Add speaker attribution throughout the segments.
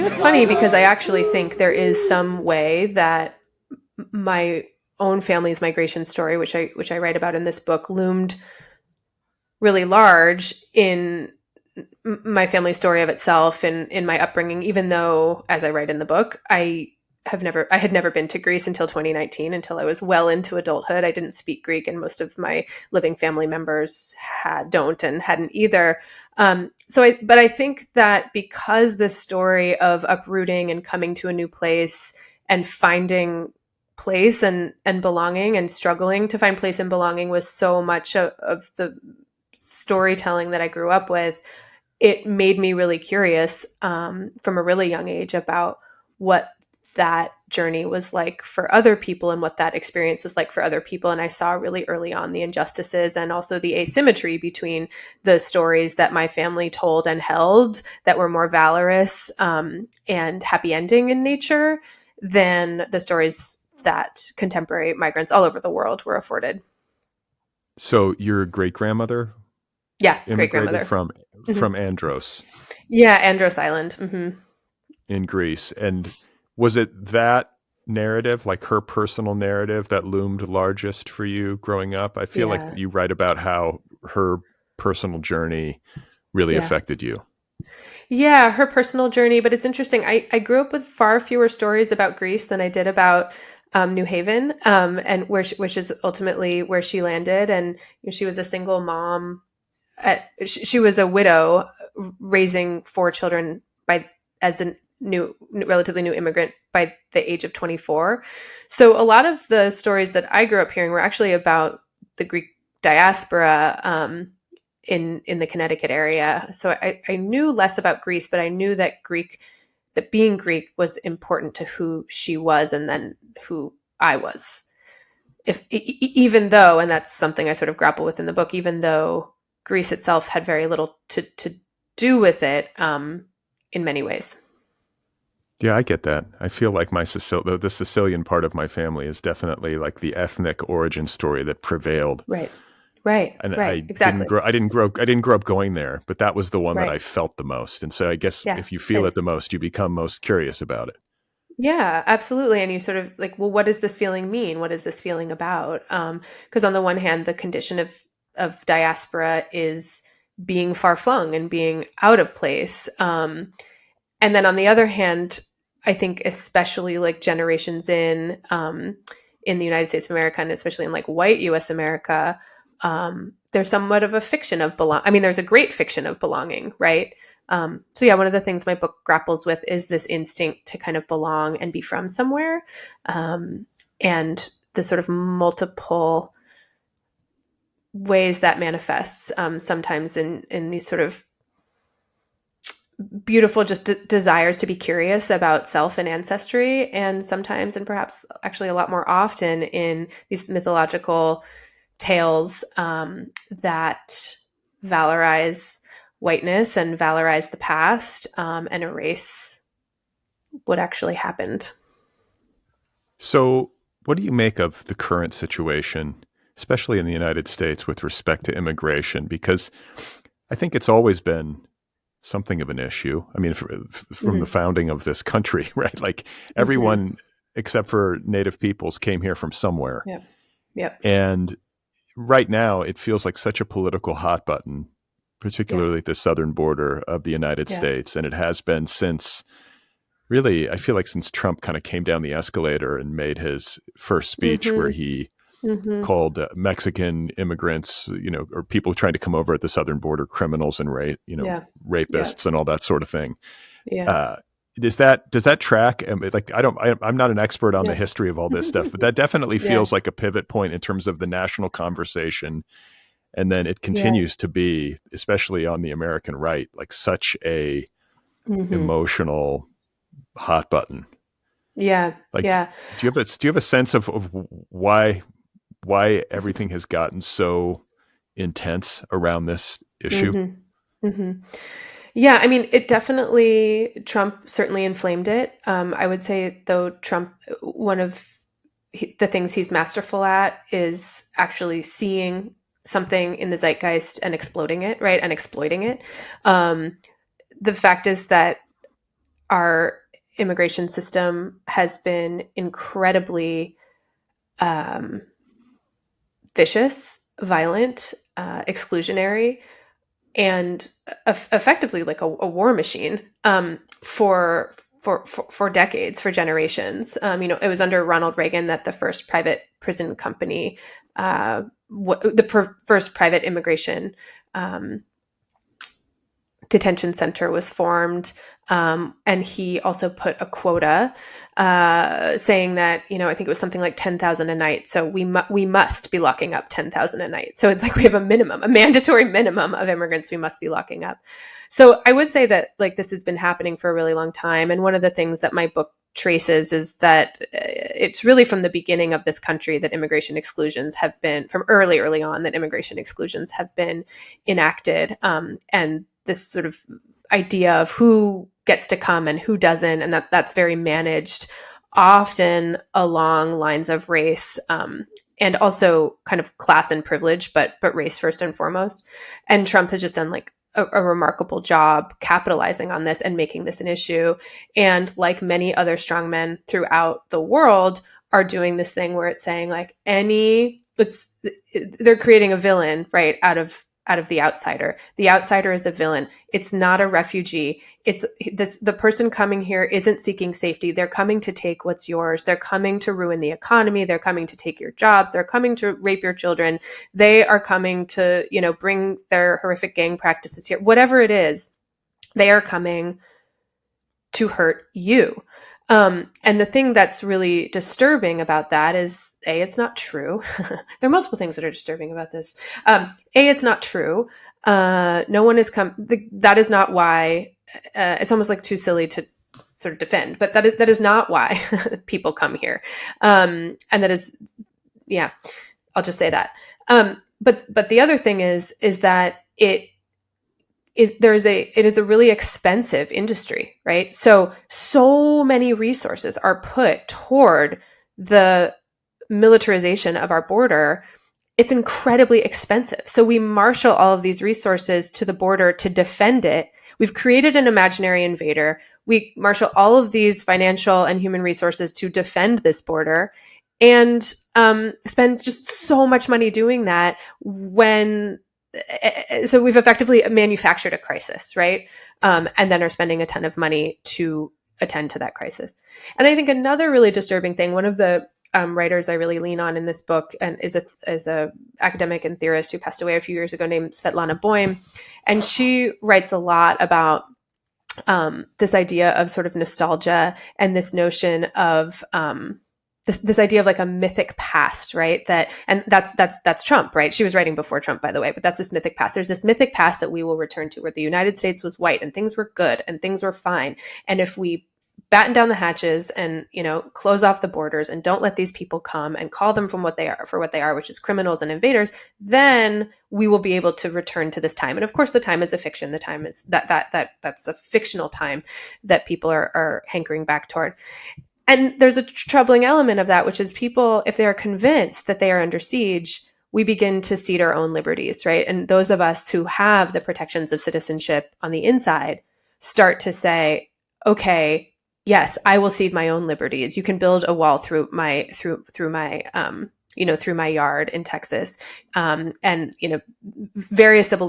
Speaker 1: It's funny because I actually think there is some way that my own family's migration story, which I write about in this book, loomed really large in my family story of itself and in my upbringing, even though, as I write in the book, I had never been to Greece until 2019, until I was well into adulthood. I didn't speak Greek, and most of my living family members don't and hadn't either. But I think that because the story of uprooting and coming to a new place and finding place and belonging and struggling to find place and belonging was so much of the storytelling that I grew up with, it made me really curious from a really young age about what that journey was like for other people and what that experience was like for other people. And I saw really early on the injustices and also the asymmetry between the stories that my family told and held that were more valorous and happy ending in nature than the stories that contemporary migrants all over the world were afforded.
Speaker 2: So your great-grandmother
Speaker 1: Great-grandmother.
Speaker 2: From Andros.
Speaker 1: Yeah, Andros Island. Mm-hmm.
Speaker 2: In Greece. And was it that narrative, like her personal narrative, that loomed largest for you growing up? I feel like you write about how her personal journey really affected you. Yeah,
Speaker 1: her personal journey. But it's interesting. I grew up with far fewer stories about Greece than I did about New Haven, and which is ultimately where she landed. And she was a single mom. She was a widow raising 4 children as a relatively new immigrant by the age of 24. So a lot of the stories that I grew up hearing were actually about the Greek diaspora in the Connecticut area. So I knew less about Greece, but I knew that being Greek was important to who she was and then who I was. Even though, and that's something I sort of grapple with in the book, even though Greece itself had very little to do with it in many ways.
Speaker 2: Yeah, I get that. I feel like the Sicilian part of my family is definitely like the ethnic origin story that prevailed.
Speaker 1: Right.
Speaker 2: And
Speaker 1: Exactly.
Speaker 2: I didn't grow up going there, but that was the one that I felt the most. And so I guess if you feel it the most, you become most curious about it.
Speaker 1: Yeah, absolutely. And you sort of like, well, what does this feeling mean? What is this feeling about? Because on the one hand, the condition of diaspora is being far flung and being out of place. And then on the other hand, I think especially like generations in the United States of America, and especially in like white U.S. America, there's somewhat of a fiction of there's a great fiction of belonging, right? So yeah, one of the things my book grapples with is this instinct to kind of belong and be from somewhere, and the sort of multiple ways that manifests, sometimes in these sort of beautiful desires to be curious about self and ancestry, and sometimes, and perhaps actually a lot more often, in these mythological tales that valorize whiteness and valorize the past and erase what actually happened.
Speaker 2: So what do you make of the current situation, especially in the United States, with respect to immigration? Because I think it's always been something of an issue. I mean, from the founding of this country, right? Like everyone except for Native peoples came here from somewhere.
Speaker 1: Yeah.
Speaker 2: And right now it feels like such a political hot button, particularly at the southern border of the United States. And it has been since, really, I feel like since Trump kind of came down the escalator and made his first speech where he called Mexican immigrants, or people trying to come over at the southern border, criminals and rapists and all that sort of thing. Does that track? Like, I'm not an expert on the history of all this stuff, but that definitely feels like a pivot point in terms of the national conversation. And then it continues to be, especially on the American right, like such a emotional hot button.
Speaker 1: Do you
Speaker 2: have a sense of why everything has gotten so intense around this issue?
Speaker 1: Yeah, I mean, Trump certainly inflamed it. I would say, though, Trump, one of the things he's masterful at is actually seeing something in the zeitgeist and exploding it, right? And exploiting it. The fact is that our immigration system has been incredibly vicious, violent, exclusionary, and effectively like a war machine for decades, for generations. It was under Ronald Reagan that the first private prison company, first private immigration detention center was formed. And he also put a quota saying that, I think it was something like 10,000 a night. So we must be locking up 10,000 a night. So it's like we have a mandatory minimum of immigrants we must be locking up. So I would say that like this has been happening for a really long time. And one of the things that my book traces is that it's really from the beginning of this country that immigration exclusions have been, from early on, that immigration exclusions have been enacted. And this sort of idea of who gets to come and who doesn't, and that's very managed, often along lines of race, and also kind of class and privilege, but race first and foremost. And Trump has just done like a remarkable job capitalizing on this and making this an issue. And like many other strongmen throughout the world are doing this thing where it's saying like they're creating a villain, right, out of the outsider. The outsider is a villain. It's not a refugee. The person coming here isn't seeking safety. They're coming to take what's yours. They're coming to ruin the economy. They're coming to take your jobs. They're coming to rape your children. They are coming to, bring their horrific gang practices here. Whatever it is, they are coming to hurt you. And the thing that's really disturbing about that is, A, it's not true. There are multiple things that are disturbing about this. A, it's not true. No one has come. That is not why. It's almost like too silly to sort of defend, but that is not why people come here. And that is, yeah, I'll just say that. But the other thing is that it is a really expensive industry, right? So many resources are put toward the militarization of our border. It's incredibly expensive. So we marshal all of these resources to the border to defend it. We've created an imaginary invader. We marshal all of these financial and human resources to defend this border, and spend just so much money doing that so we've effectively manufactured a crisis, right? And then are spending a ton of money to attend to that crisis. And I think another really disturbing thing, one of the writers I really lean on in this book, and is a academic and theorist who passed away a few years ago, named Svetlana Boym, and she writes a lot about this idea of sort of nostalgia and this notion of this idea of like a mythic past, right? And that's Trump, right? She was writing before Trump, by the way, but that's this mythic past. There's this mythic past that we will return to, where the United States was white and things were good and things were fine. And if we batten down the hatches and, close off the borders and don't let these people come and call them for what they are, which is criminals and invaders, then we will be able to return to this time. And of course, the time is a fiction. The time is that's a fictional time that people are hankering back toward. And there's a troubling element of that, which is people, if they are convinced that they are under siege, we begin to cede our own liberties, right? And those of us who have the protections of citizenship on the inside start to say, okay, yes, I will cede my own liberties. You can build a wall through my yard in Texas, and various civil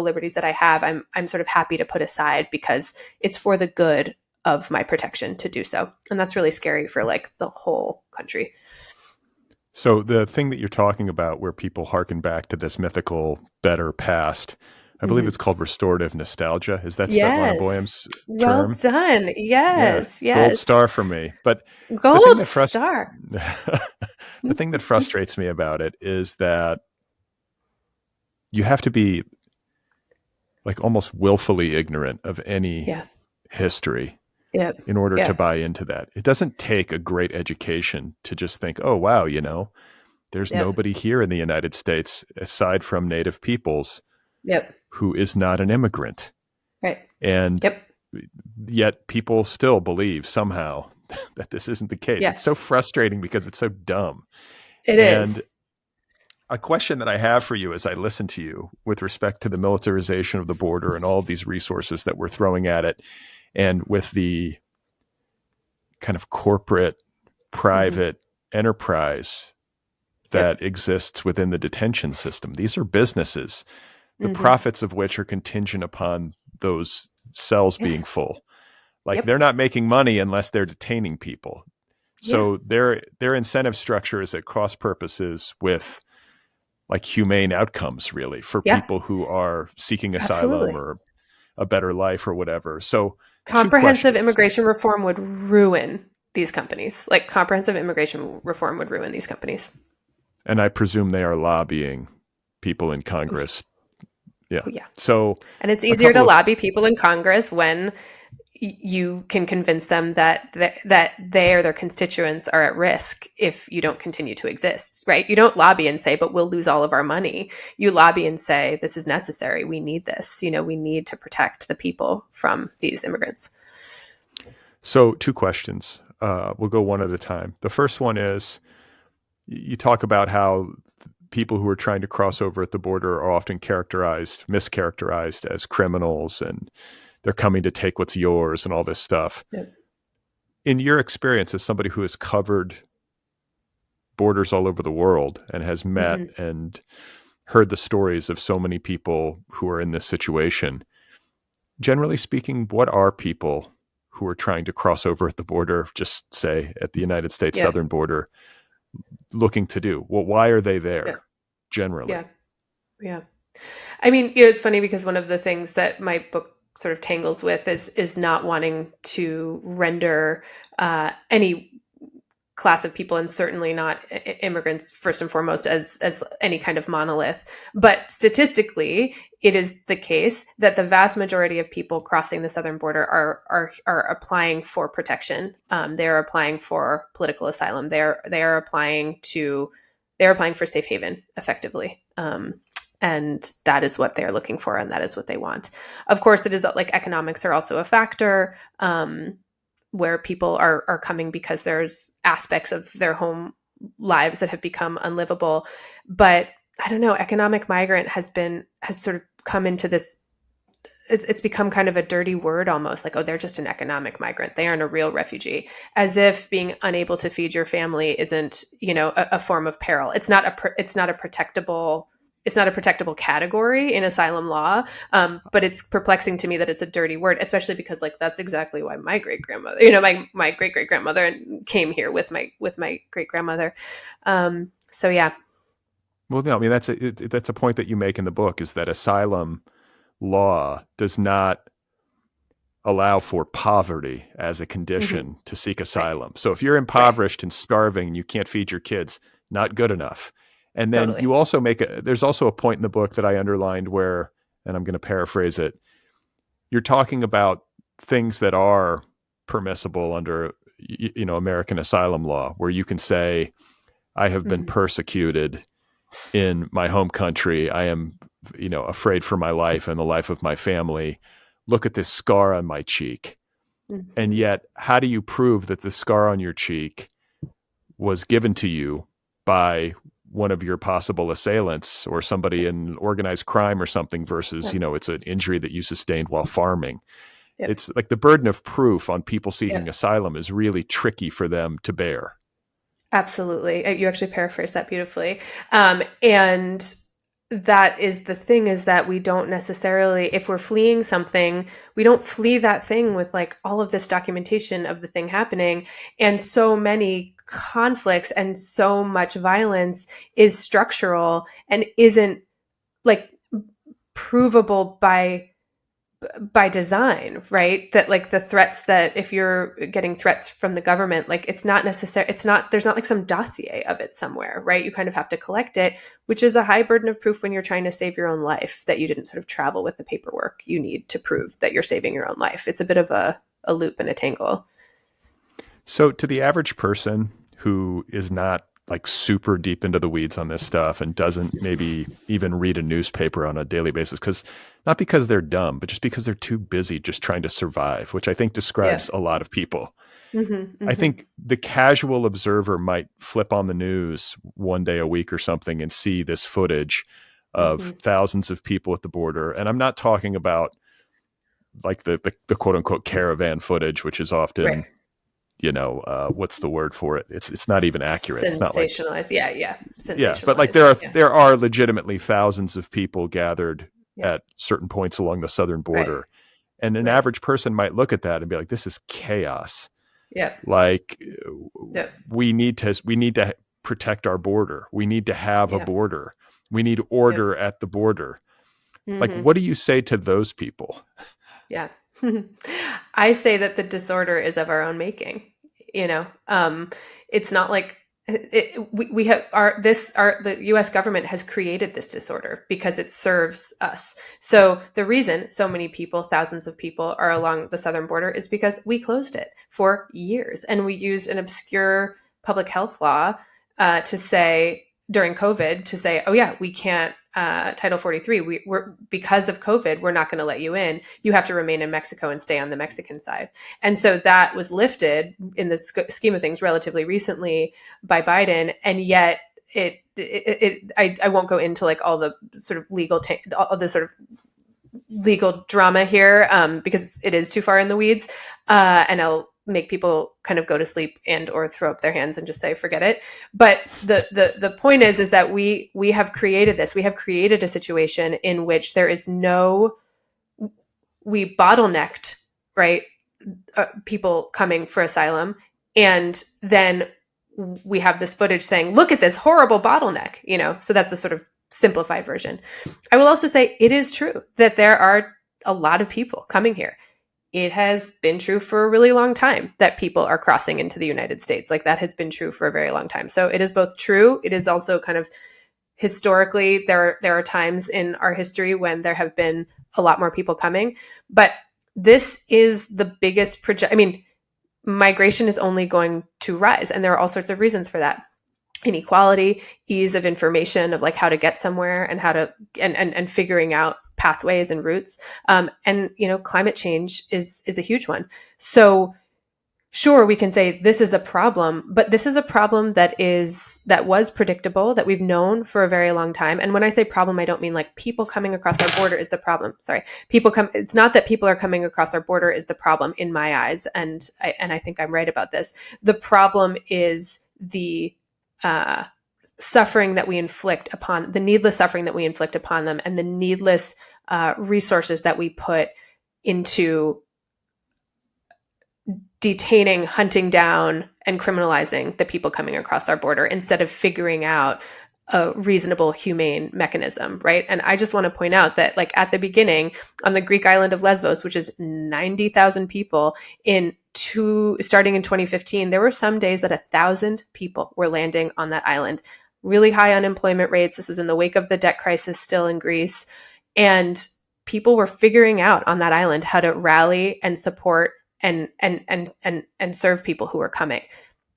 Speaker 1: liberties that I have, I'm sort of happy to put aside because it's for the good of my protection to do so. And that's really scary for like the whole country.
Speaker 2: So the thing that you're talking about, where people harken back to this mythical, better past, I believe it's called restorative nostalgia. Is that Svetlana Boym's term?
Speaker 1: Well done. Yes.
Speaker 2: Gold star for me. But
Speaker 1: gold star.
Speaker 2: The thing that frustrates me about it is that you have to be like almost willfully ignorant of any history in order to buy into that. It doesn't take a great education to just think, oh, wow, there's nobody here in the United States aside from Native peoples who is not an immigrant. Right. And yet people still believe somehow that this isn't the case. It's so frustrating because it's so dumb.
Speaker 1: It is.
Speaker 2: And a question that I have for you as I listen to you with respect to the militarization of the border and all of these resources that we're throwing at it And with the kind of corporate, private enterprise that exists within the detention system, these are businesses, the profits of which are contingent upon those cells being full. Like they're not making money unless they're detaining people. So their incentive structure is at cross purposes with like humane outcomes, really, for people who are seeking asylum or a better life or whatever. So
Speaker 1: comprehensive immigration reform would ruin these companies. Like comprehensive immigration reform would ruin these companies.
Speaker 2: And I presume they are lobbying people in Congress. Yeah.
Speaker 1: Oh, yeah.
Speaker 2: So,
Speaker 1: and it's easier to lobby people in Congress when you can convince them that they or their constituents are at risk if you don't continue to exist, right? You don't lobby and say, but we'll lose all of our money. You lobby and say, this is necessary. We need this. You know, we need to protect the people from these immigrants.
Speaker 2: So 2 questions. We'll go one at a time. The first one is, you talk about how people who are trying to cross over at the border are often mischaracterized as criminals, and they're coming to take what's yours and all this stuff.
Speaker 1: Yep.
Speaker 2: In your experience as somebody who has covered borders all over the world and has met and heard the stories of so many people who are in this situation, generally speaking, what are people who are trying to cross over at the border, just say at the United States southern border, looking to do? Well, why are they there generally?
Speaker 1: Yeah. I mean, you know, it's funny because one of the things that my book sort of tangles with is not wanting to render any class of people, and certainly not immigrants first and foremost, as any kind of monolith. But statistically, it is the case that the vast majority of people crossing the southern border are applying for protection. They're applying for political asylum. They are applying for safe haven, effectively. And that is what they're looking for, and that is what they want. Of course, it is like economics are also a factor, where people are coming because there's aspects of their home lives that have become unlivable. But I don't know, economic migrant has sort of come into this, it's become kind of a dirty word almost, like, oh, they're just an economic migrant. They aren't a real refugee, as if being unable to feed your family isn't, you know, a form of peril. It's not a protectable category in asylum law, but it's perplexing to me that it's a dirty word, especially because, like, that's exactly why my great grandmother, you know, my great great grandmother came here with my great grandmother. So yeah.
Speaker 2: Well, no, I mean that's a point that you make in the book, is that asylum law does not allow for poverty as a condition to seek asylum. So if you're impoverished and starving and you can't feed your kids, not good enough. And then you also there's also a point in the book that I underlined where, and I'm going to paraphrase it, you're talking about things that are permissible under, you know, American asylum law, where you can say, I have been persecuted in my home country. I am, you know, afraid for my life and the life of my family. Look at this scar on my cheek. And yet, how do you prove that the scar on your cheek was given to you by one of your possible assailants or somebody in organized crime or something versus, you know, it's an injury that you sustained while farming? It's like the burden of proof on people seeking asylum is really tricky for them to bear.
Speaker 1: Absolutely. You actually paraphrased that beautifully. And that is the thing, is that we don't necessarily, if we're fleeing something, we don't flee that thing with like all of this documentation of the thing happening. And so many conflicts and so much violence is structural and isn't like provable by design, right? That like the threats, that if you're getting threats from the government, like it's not necessary, there's not like some dossier of it somewhere, right? You kind of have to collect it, which is a high burden of proof when you're trying to save your own life, that you didn't sort of travel with the paperwork you need to prove that you're saving your own life. It's a bit of a loop and a tangle.
Speaker 2: So to the average person who is not like super deep into the weeds on this stuff and doesn't maybe even read a newspaper on a daily basis, not because they're dumb, but just because they're too busy just trying to survive, which I think describes a lot of people. I think the casual observer might flip on the news one day a week or something and see this footage of thousands of people at the border. And I'm not talking about like the quote unquote caravan footage, which is
Speaker 1: Right.
Speaker 2: often, what's the word for it? It's not even accurate. It's not like,
Speaker 1: Sensationalized. Yeah, yeah.
Speaker 2: yeah, but like
Speaker 1: Sensationalized. Yeah.
Speaker 2: there are legitimately thousands of people gathered
Speaker 1: Yeah.
Speaker 2: at certain points along the southern
Speaker 1: Right.
Speaker 2: border, and an
Speaker 1: Right.
Speaker 2: average person might look at that and be like, this is chaos.
Speaker 1: Yeah.
Speaker 2: Like,
Speaker 1: Yeah.
Speaker 2: we need to protect our border. We need to have a
Speaker 1: Yeah.
Speaker 2: border. We need
Speaker 1: Yeah.
Speaker 2: order at the border. Like,
Speaker 1: Hmm.
Speaker 2: what do you say to those people?
Speaker 1: Yeah. I say that the disorder is of our own making. You know, it's not like we have the US government has created this disorder because it serves us. So the reason so many people, thousands of people are along the southern border is because we closed it for years and we used an obscure public health law to say during COVID to say, oh yeah, we can't Title 43. We're because of COVID, we're not going to let you in. You have to remain in Mexico and stay on the Mexican side. And so that was lifted in the scheme of things relatively recently by Biden, and yet I won't go into like all the sort of all the sort of legal drama here because it is too far in the weeds, and I'll make people kind of go to sleep and or throw up their hands and just say forget it. But the point is that we have created this. We have created a situation in which there is no we bottlenecked, right? People coming for asylum, and then we have this footage saying, "Look at this horrible bottleneck." So that's a sort of simplified version. I will also say it is true that there are a lot of people coming here. It has been true for a really long time that people are crossing into the United States. Like that has been true for a very long time. So it is both true. It is also kind of historically there are times in our history when there have been a lot more people coming, but this is the biggest project. I mean, migration is only going to rise, and there are all sorts of reasons for that. Inequality, ease of information of like how to get somewhere and how to and figuring out pathways and routes. And climate change is a huge one. So sure, we can say this is a problem, but this is a problem that was predictable, that we've known for a very long time. And when I say problem, I don't mean like people coming across our border is the problem. Sorry, it's not that people are coming across our border is the problem in my eyes, and I think I'm right about this. The problem is the suffering that we inflict upon the needless suffering that we inflict upon them, and the needless resources that we put into detaining, hunting down, and criminalizing the people coming across our border instead of figuring out a reasonable, humane mechanism, right? And I just want to point out that, like, at the beginning, on the Greek island of Lesbos, which is 90,000 people, starting in 2015, there were some days that 1,000 people were landing on that island. Really high unemployment rates. This was in the wake of the debt crisis still in Greece. And people were figuring out on that island how to rally and support and serve people who are coming.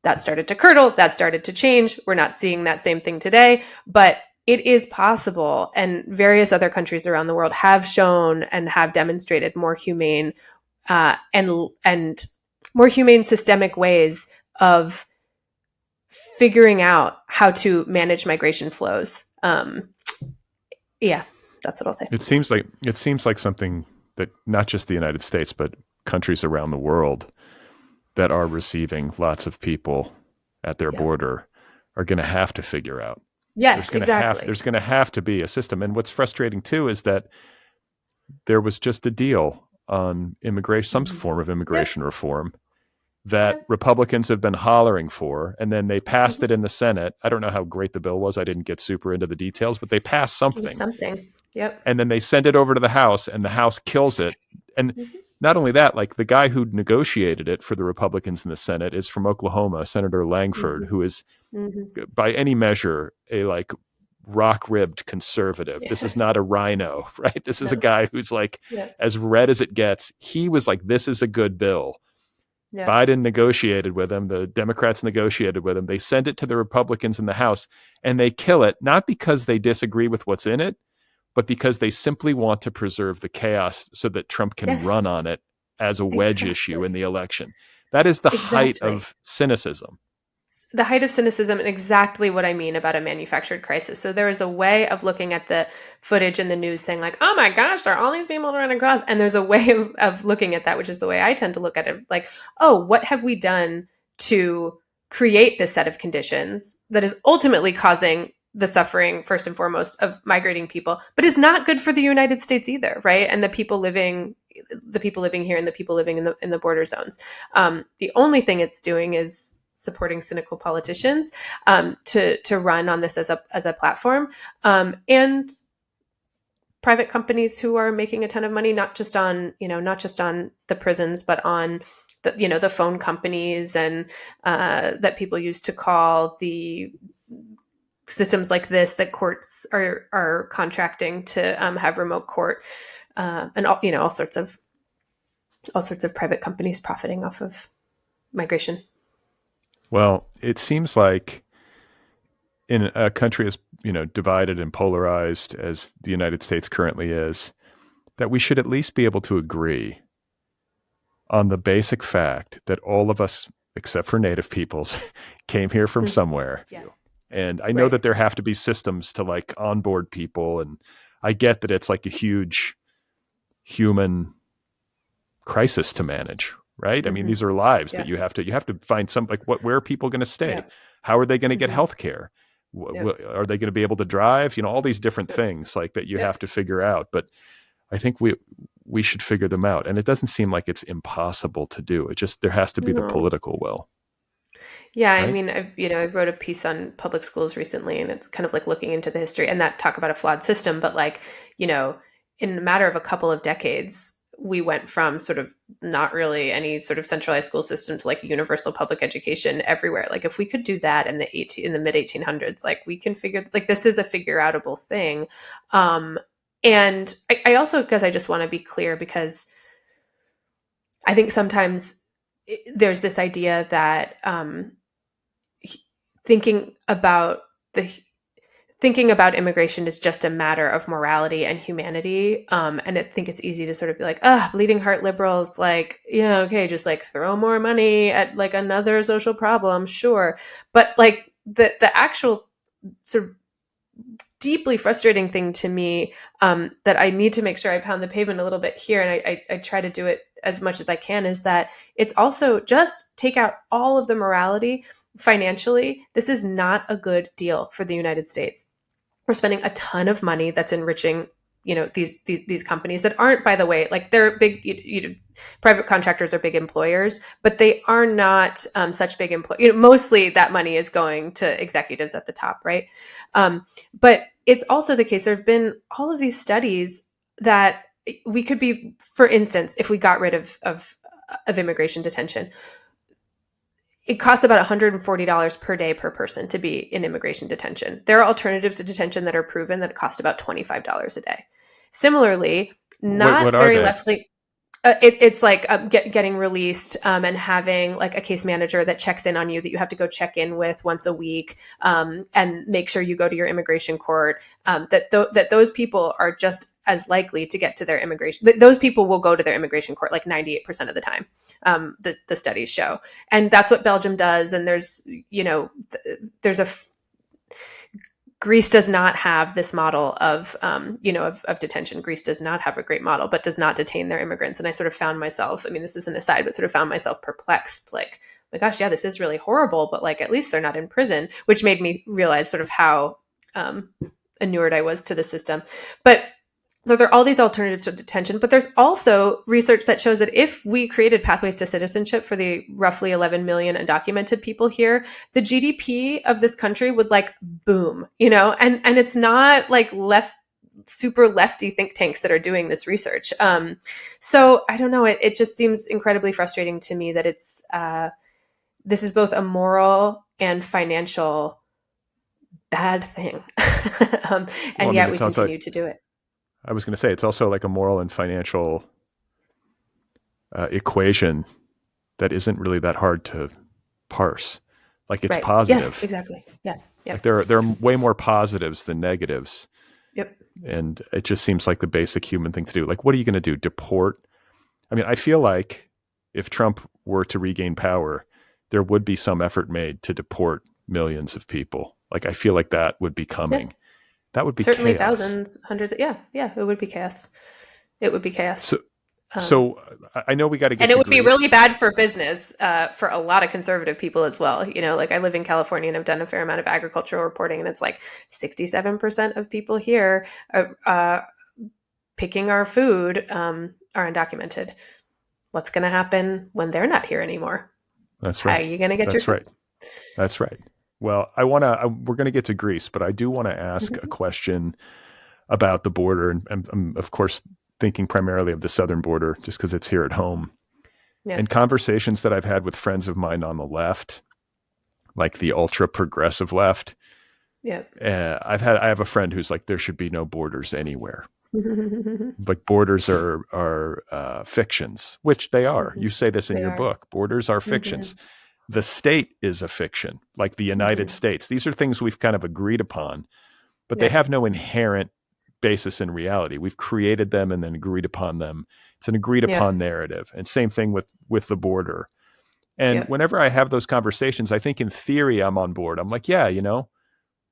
Speaker 1: That started to curdle, that started to change. We're not seeing that same thing today, but it is possible. And various other countries around the world have shown and have demonstrated more humane and more humane systemic ways of figuring out how to manage migration flows. Yeah, that's what I'll say.
Speaker 2: It seems like something that not just the United States, but countries around the world that are receiving lots of people at their border are going to have to figure out.
Speaker 1: Yes, exactly.
Speaker 2: There's going to have to be a system. And what's frustrating too is that there was just a deal on immigration, some form of immigration reform that Republicans have been hollering for, and then they passed it in the Senate. I don't know how great the bill was. I didn't get super into the details, but they passed something.
Speaker 1: Yep.
Speaker 2: And then they send it over to the House, and the House kills it. And not only that, like the guy who negotiated it for the Republicans in the Senate is from Oklahoma, Senator Langford, who is by any measure a like rock-ribbed conservative. This is not a rhino, right? This is a guy who's like as red as it gets. He was like, this is a good bill. Biden negotiated with him. The Democrats negotiated with him. They send it to the Republicans in the House, and they kill it, not because they disagree with what's in it, but because they simply want to preserve the chaos so that Trump can run on it as a wedge issue in the election. That is the height of cynicism.
Speaker 1: the height of cynicism and exactly what I mean about a manufactured crisis. So there is a way of looking at the footage in the news saying like, oh my gosh, there are all these people running across. And there's a way of looking at that, which is the way I tend to look at it. Like, oh, what have we done to create this set of conditions that is ultimately causing the suffering, first and foremost, of migrating people, but is not good for the United States either, right? And the people living here and the people living in the border zones. The only thing it's doing is supporting cynical politicians to run on this as a platform, and private companies who are making a ton of money, not just on the prisons, but on the phone companies and that people use to call, the systems like this that courts are contracting to have remote court, and all sorts of private companies profiting off of migration.
Speaker 2: Well, it seems like in a country as divided and polarized as the United States currently is, that we should at least be able to agree on the basic fact that all of us, except for Native peoples, came here from somewhere.
Speaker 1: Yeah.
Speaker 2: And I know that there have to be systems to like onboard people, and I get that it's like a huge human crisis to manage, right? I mean, these are lives that you have to find some, like, where are people going to stay? Yeah. How are they going to get health care? Are they going to be able to drive? All these different things like that you have to figure out. But I think we should figure them out. And it doesn't seem like it's impossible to do. It just, there has to be the political will.
Speaker 1: Yeah, right? I mean, I wrote a piece on public schools recently, and it's kind of like looking into the history and that talk about a flawed system. But like, in a matter of a couple of decades, we went from sort of not really any sort of centralized school systems like universal public education everywhere. Like if we could do that in the mid 1800s, like we can figure, like this is a figure outable thing. And I also, because I just want to be clear, because I think sometimes there's this idea that thinking about immigration is just a matter of morality and humanity. And I think it's easy to sort of be like, bleeding heart liberals, like, okay, just like throw more money at like another social problem. Sure. But like the actual sort of deeply frustrating thing to me, that I need to make sure I pound the pavement a little bit here, and I try to do it as much as I can, is that it's also just take out all of the morality. Financially, this is not a good deal for the United States. We're spending a ton of money that's enriching, these companies that aren't, by the way, like they're big, private contractors are big employers, but they are not such big employers. Mostly that money is going to executives at the top, right? But it's also the case, there have been all of these studies that we could be, for instance, if we got rid of immigration detention, it costs about $140 per day per person to be in immigration detention. There are alternatives to detention that are proven that cost about $25 a day. Similarly, not very left-leaning. It's like getting released and having like a case manager that checks in on you, that you have to go check in with once a week, and make sure you go to your immigration court. That those people are just as likely to get to their immigration. Those people will go to their immigration court like 98% of the time. The studies show, and that's what Belgium does. And there's Greece does not have this model of detention. Greece does not have a great model, but does not detain their immigrants. And I sort of found myself, I mean, this is an aside, but sort of found myself perplexed. Like, my gosh, yeah, this is really horrible, but like, at least they're not in prison, which made me realize sort of how inured I was to the system. But so there are all these alternatives to detention, but there's also research that shows that if we created pathways to citizenship for the roughly 11 million undocumented people here, the GDP of this country would like boom, and it's not like super lefty think tanks that are doing this research. So I don't know, it just seems incredibly frustrating to me that it's, this is both a moral and financial bad thing. And yet we continue to do it.
Speaker 2: I was going to say, it's also like a moral and financial equation that isn't really that hard to parse. Like it's positive.
Speaker 1: Yes, exactly. Yeah. Yep.
Speaker 2: Like there are way more positives than negatives.
Speaker 1: Yep.
Speaker 2: And it just seems like the basic human thing to do. Like, what are you going to do? Deport? I mean, I feel like if Trump were to regain power, there would be some effort made to deport millions of people. Like, I feel like that would be coming.
Speaker 1: Yeah.
Speaker 2: That would be
Speaker 1: Certainly
Speaker 2: chaos.
Speaker 1: thousands, hundreds. Yeah. It would be chaos. It would be chaos.
Speaker 2: So, so I know we got to get
Speaker 1: and it
Speaker 2: to
Speaker 1: would be
Speaker 2: Greece.
Speaker 1: really bad for business for a lot of conservative people as well. Like I live in California and I've done a fair amount of agricultural reporting, and it's like 67% of people here picking our food are undocumented. What's going to happen when they're not here anymore?
Speaker 2: That's right.
Speaker 1: How are you going to get
Speaker 2: That's
Speaker 1: your
Speaker 2: right. That's right. Well, we're going to get to Greece, but I do want to ask a question about the border. And I'm, of course, thinking primarily of the southern border just because it's here at home.
Speaker 1: Yeah.
Speaker 2: And conversations that I've had with friends of mine on the left, like the ultra progressive left.
Speaker 1: Yeah.
Speaker 2: I have a friend who's like, there should be no borders anywhere. Like, borders are fictions, which they are. You say this in your book. Borders are fictions. The state is a fiction, like the United States. These are things we've kind of agreed upon, but they have no inherent basis in reality. We've created them and then agreed upon them. It's an agreed upon narrative. And same thing with the border. And whenever I have those conversations, I think in theory I'm on board. I'm like, yeah,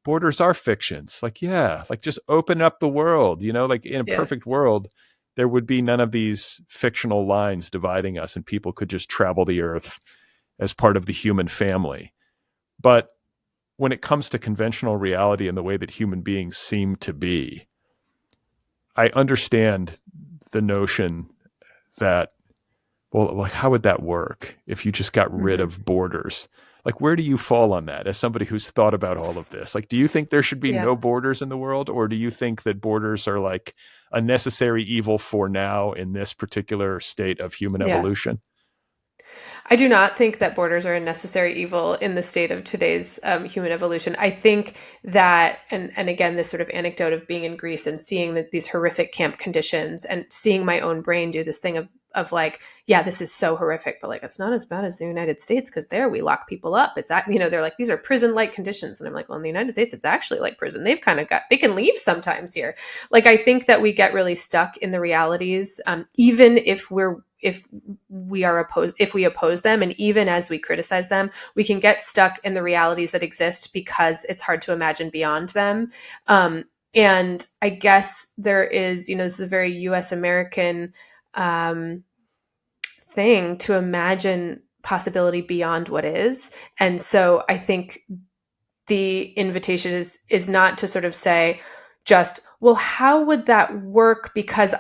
Speaker 2: borders are fictions. Like, yeah, like just open up the world, like in a perfect world, there would be none of these fictional lines dividing us and people could just travel the earth as part of the human family. But when it comes to conventional reality and the way that human beings seem to be, I understand the notion that, well, like, how would that work if you just got rid of borders? Like, where do you fall on that as somebody who's thought about all of this? Like, do you think there should be no borders in the world? Or do you think that borders are like a necessary evil for now in this particular state of human evolution?
Speaker 1: I do not think that borders are a necessary evil in the state of today's human evolution. I think that, and again, this sort of anecdote of being in Greece and seeing these horrific camp conditions and seeing my own brain do this thing of like, yeah, this is so horrific, but like, it's not as bad as the United States because there we lock people up. It's, they're like, these are prison-like conditions. And I'm like, well, in the United States, it's actually like prison. They can leave sometimes here. Like, I think that we get really stuck in the realities, even if we oppose them, and even as we criticize them, we can get stuck in the realities that exist because it's hard to imagine beyond them. And I guess there is, this is a very US American thing to imagine possibility beyond what is. And so I think the invitation is not to sort of say just, well, how would that work? Because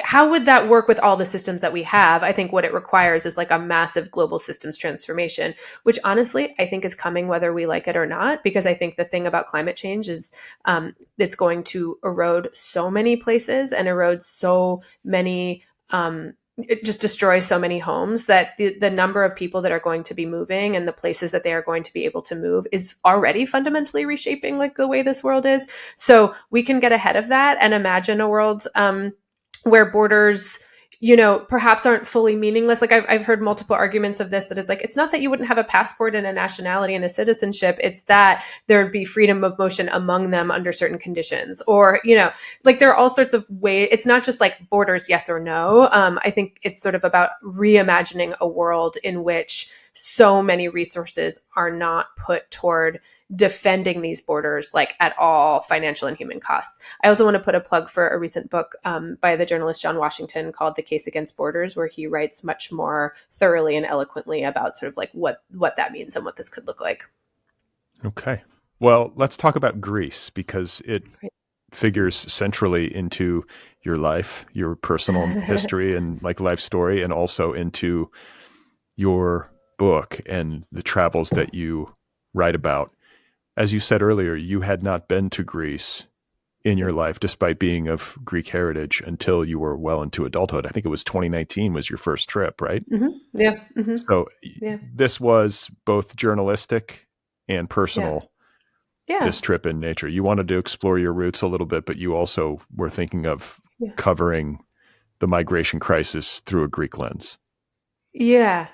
Speaker 1: how would that work with all the systems that we have? I think what it requires is like a massive global systems transformation, which honestly, I think is coming whether we like it or not, because I think the thing about climate change is it's going to erode so many places and erode so many it just destroys so many homes that the number of people that are going to be moving and the places that they are going to be able to move is already fundamentally reshaping like the way this world is. So we can get ahead of that and imagine a world where borders, perhaps aren't fully meaningless. Like I've heard multiple arguments of this, that it's like, it's not that you wouldn't have a passport and a nationality and a citizenship. It's that there'd be freedom of motion among them under certain conditions, or, like there are all sorts of ways. It's not just like borders, yes or no. I think it's sort of about reimagining a world in which so many resources are not put toward defending these borders, like at all financial and human costs. I also want to put a plug for a recent book by the journalist John Washington called The Case Against Borders, where he writes much more thoroughly and eloquently about sort of like what that means and what this could look like.
Speaker 2: Okay. Well, let's talk about Greece, because it figures centrally into your life, your personal history and like life story, and also into your book and the travels that you write about. As you said earlier, you had not been to Greece in your life, despite being of Greek heritage, until you were well into adulthood. I think it was 2019 was your first trip, right?
Speaker 1: Mm-hmm. Yeah. Mm-hmm.
Speaker 2: So this was both journalistic and personal, this trip in nature. You wanted to explore your roots a little bit, but you also were thinking of covering the migration crisis through a Greek lens.
Speaker 1: Yeah.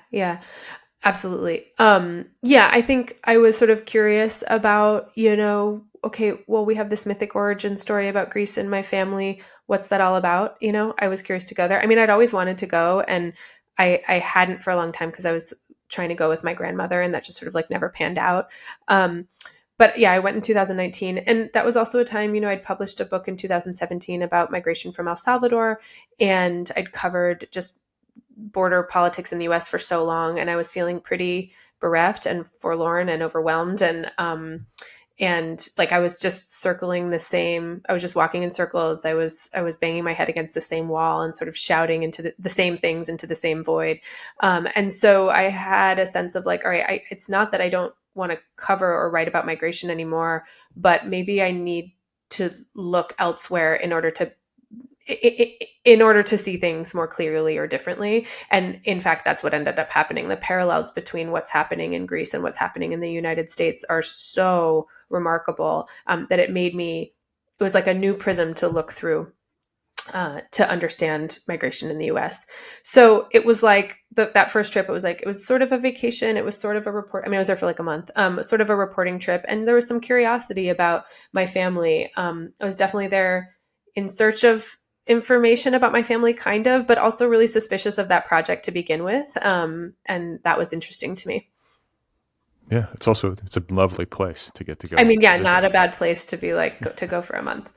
Speaker 1: Absolutely. I think I was sort of curious about, okay, well, we have this mythic origin story about Greece in my family. What's that all about? I was curious to go there. I mean, I'd always wanted to go, and I hadn't for a long time because I was trying to go with my grandmother, and that just sort of like never panned out. But yeah, I went in 2019, and that was also a time, I'd published a book in 2017 about migration from El Salvador, and I'd covered just border politics in the US for so long, and I was feeling pretty bereft and forlorn and overwhelmed, and like I was just circling the same, I was just walking in circles. I was banging my head against the same wall and sort of shouting into the same things into the same void. And so I had a sense of like, all right, it's not that I don't want to cover or write about migration anymore, but maybe I need to look elsewhere in order to see things more clearly or differently. And in fact, that's what ended up happening. The parallels between what's happening in Greece and what's happening in the United States are so remarkable, that it was like a new prism to look through, to understand migration in the US. So it was like that first trip, it was sort of a vacation. It was sort of a report. I mean, I was there for like a month, sort of a reporting trip. And there was some curiosity about my family. I was definitely there in search of information about my family, kind of, but also really suspicious of that project to begin with. And that was interesting to me.
Speaker 2: Yeah, it's a lovely place to get to go.
Speaker 1: I mean, yeah,
Speaker 2: visit.
Speaker 1: not a bad place to be like, to go for a month.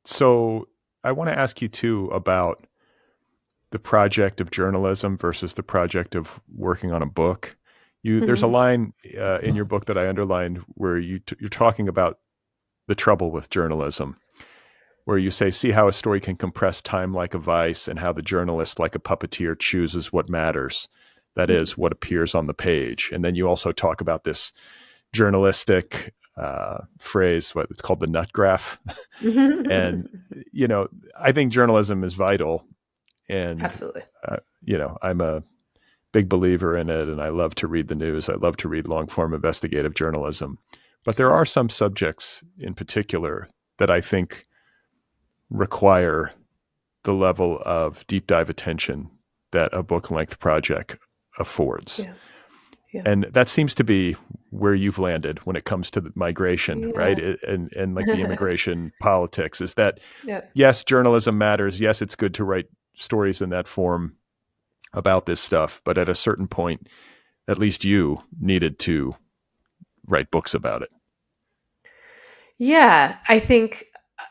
Speaker 2: So I want to ask you too about the project of journalism versus the project of working on a book. There's a line in your book that I underlined where you're talking about the trouble with journalism, where you say, see how a story can compress time like a vice, and how the journalist, like a puppeteer, chooses what matters. That is, what appears on the page. And then you also talk about this journalistic phrase, what it's called, the nut graph. And, I think journalism is vital. And,
Speaker 1: absolutely.
Speaker 2: I'm a big believer in it, and I love to read the news. I love to read long form investigative journalism. But there are some subjects in particular that I think require the level of deep dive attention that a book length project affords.
Speaker 1: Yeah. Yeah.
Speaker 2: And that seems to be where you've landed when it comes to the migration, right? And like the immigration politics, is that, yes, journalism matters. Yes, it's good to write stories in that form about this stuff. But at a certain point, at least you needed to write books about it.
Speaker 1: Yeah, I think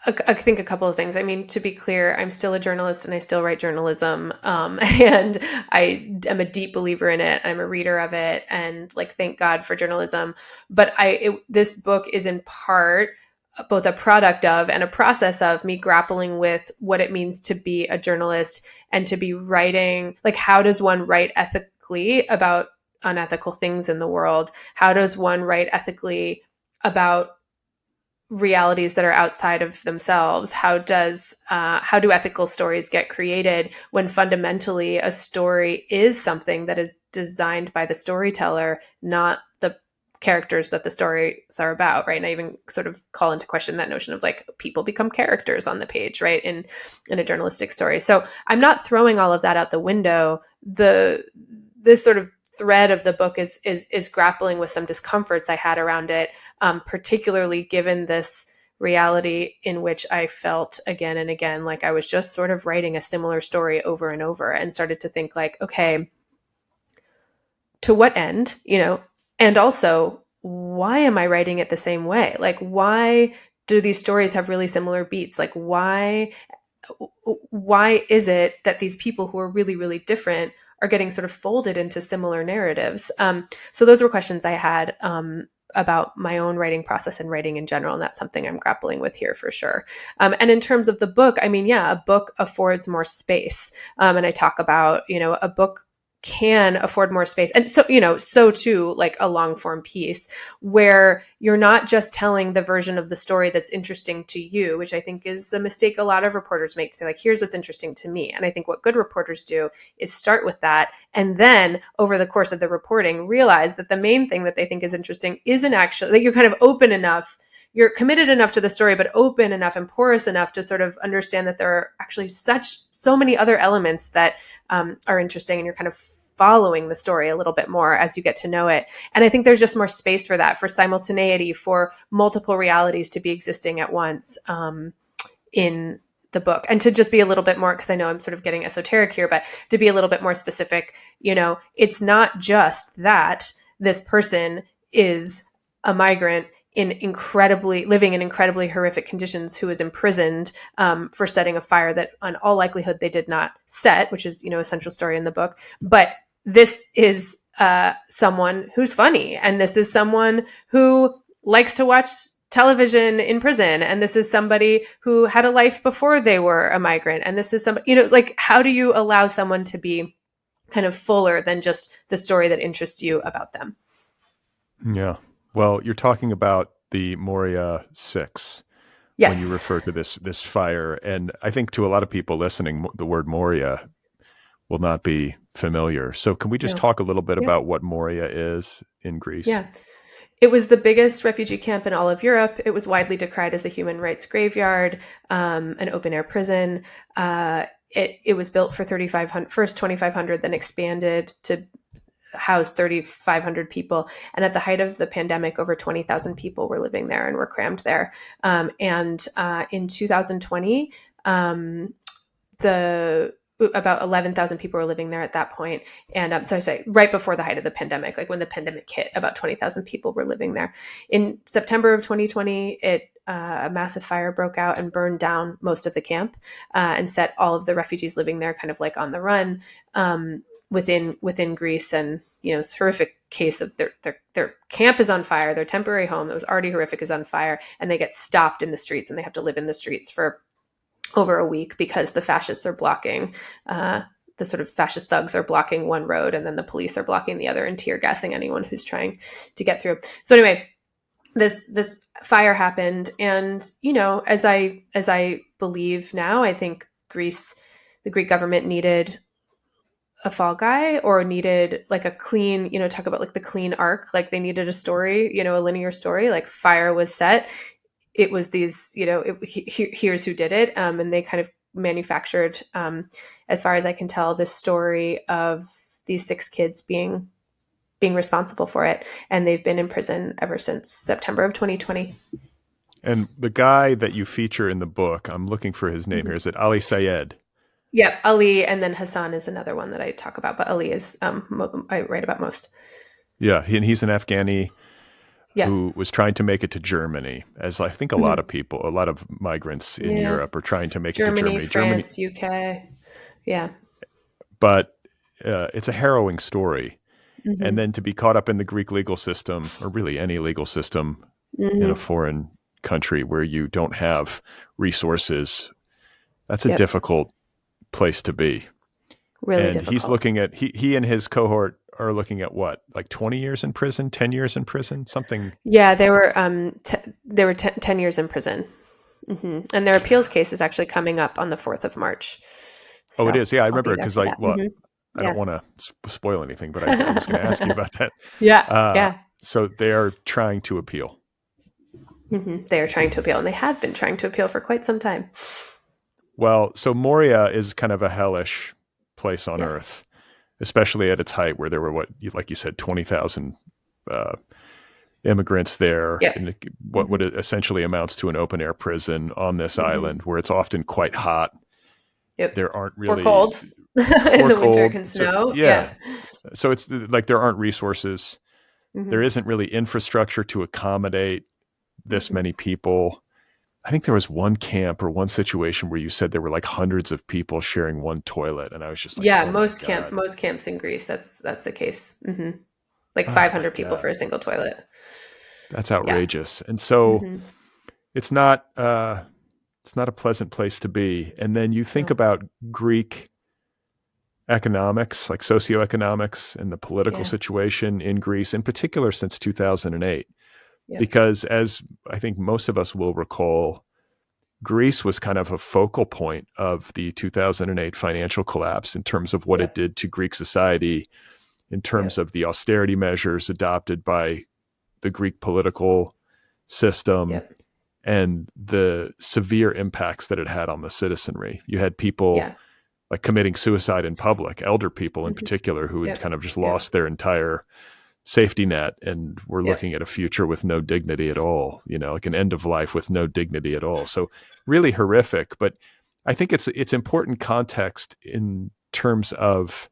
Speaker 1: a couple of things. I mean, to be clear, I'm still a journalist and I still write journalism. And I am a deep believer in it. I'm a reader of it, and like, thank God for journalism. But this book is in part both a product of and a process of me grappling with what it means to be a journalist and to be writing. Like, how does one write ethically about unethical things in the world? How does one write ethically about realities that are outside of themselves? How do ethical stories get created when fundamentally a story is something that is designed by the storyteller, not the characters that the stories are about, right? And I even sort of call into question that notion of like, people become characters on the page, right? In a journalistic story. So I'm not throwing all of that out the window. This sort of thread of the book is grappling with some discomforts I had around it, particularly given this reality in which I felt again and again like I was just sort of writing a similar story over and over, and started to think like, okay, to what end, and also, why am I writing it the same way? Like, why do these stories have really similar beats? Like, why is it that these people who are really, really different are getting sort of folded into similar narratives? So those were questions I had about my own writing process and writing in general. And that's something I'm grappling with here for sure. And in terms of the book, I mean, yeah, a book affords more space. And I talk about, a book can afford more space. And so, so too, like a long form piece where you're not just telling the version of the story that's interesting to you, which I think is a mistake a lot of reporters make, to say like, here's what's interesting to me. And I think what good reporters do is start with that. And then over the course of the reporting, realize that the main thing that they think is interesting isn't actually, that you're kind of open enough, you're committed enough to the story, but open enough and porous enough to sort of understand that there are actually so many other elements that are interesting, and you're kind of following the story a little bit more as you get to know it. And I think there's just more space for that, for simultaneity, for multiple realities to be existing at once in the book. And to just be a little bit more, because I know I'm sort of getting esoteric here, but to be a little bit more specific, it's not just that this person is a migrant living in incredibly horrific conditions, who was imprisoned for setting a fire that on all likelihood they did not set, which is, a central story in the book. But this is someone who's funny, and this is someone who likes to watch television in prison, and this is somebody who had a life before they were a migrant, and this is somebody, like, how do you allow someone to be kind of fuller than just the story that interests you about them?
Speaker 2: Yeah. Well, you're talking about the Moria 6
Speaker 1: yes.
Speaker 2: when you refer to this fire. And I think to a lot of people listening, the word Moria will not be familiar. So can we just talk a little bit about what Moria is in Greece?
Speaker 1: Yeah. It was the biggest refugee camp in all of Europe. It was widely decried as a human rights graveyard, an open-air prison. It was built for 3,500, first 2,500, then expanded to house 3,500 people. And at the height of the pandemic, over 20,000 people were living there and were crammed there. And in 2020, about 11,000 people were living there at that point. And so I say right before the height of the pandemic, like when the pandemic hit, about 20,000 people were living there. In September of 2020, a massive fire broke out and burned down most of the camp and set all of the refugees living there kind of like on the run within Greece. And, it's a horrific case of their camp is on fire. Their temporary home that was already horrific is on fire, and they get stopped in the streets, and they have to live in the streets for over a week because the fascists are blocking, the sort of fascist thugs are blocking one road, and then the police are blocking the other and tear gassing anyone who's trying to get through. So anyway, this fire happened, and as I believe now, I think the Greek government needed a fall guy, or needed like a clean, talk about like the clean arc, like they needed a story, a linear story, like fire was set. It was these, here's who did it. And they kind of manufactured, as far as I can tell, this story of these 6 kids being responsible for it. And they've been in prison ever since September of 2020.
Speaker 2: And the guy that you feature in the book, I'm looking for his name here. Is it Ali Sayed?
Speaker 1: Yep, Ali, and then Hassan is another one that I talk about, but Ali is I write about most.
Speaker 2: Yeah, and he's an Afghani who was trying to make it to Germany, as I think a lot of migrants in Europe are trying to make it to Germany.
Speaker 1: France, UK. Yeah.
Speaker 2: But it's a harrowing story. Mm-hmm. And then to be caught up in the Greek legal system, or really any legal system in a foreign country where you don't have resources, that's a difficult place to be.
Speaker 1: Really
Speaker 2: and
Speaker 1: difficult.
Speaker 2: He's looking at, he and his cohort are looking at what, like 20 years in prison, 10 years in prison, something?
Speaker 1: Yeah, they were 10 years in prison. Mm-hmm. And their appeals case is actually coming up on the 4th of March.
Speaker 2: So it is. Yeah, I remember it because I don't want to spoil anything, but I was going to ask you about that.
Speaker 1: Yeah.
Speaker 2: So they are trying to appeal.
Speaker 1: Mm-hmm. They are trying to appeal, and they have been trying to appeal for quite some time.
Speaker 2: Well, so Moria is kind of a hellish place on earth, especially at its height, where there were, like you said, 20,000 immigrants there, in what essentially amounts to an open air prison on this island, where it's often quite hot.
Speaker 1: Yep.
Speaker 2: There aren't really,
Speaker 1: or cold. In the winter it can snow.
Speaker 2: So it's like there aren't resources. Mm-hmm. There isn't really infrastructure to accommodate this many people. I think there was one camp or one situation where you said there were like hundreds of people sharing one toilet, and I was just like,
Speaker 1: most camps in Greece, that's the case. Mm-hmm. Like 500 people for a single toilet.
Speaker 2: That's outrageous. And so it's not a pleasant place to be. And then you think about Greek economics, like socioeconomics, and the political situation in Greece, in particular since 2008. Because as I think most of us will recall, Greece was kind of a focal point of the 2008 financial collapse in terms of what it did to Greek society, in terms of the austerity measures adopted by the Greek political system and the severe impacts that it had on the citizenry. You had people like committing suicide in public, elder people in particular, who had kind of just lost their entire safety net and were looking at a future with no dignity at all, like an end of life with no dignity at all. So really horrific. But I think it's important context in terms of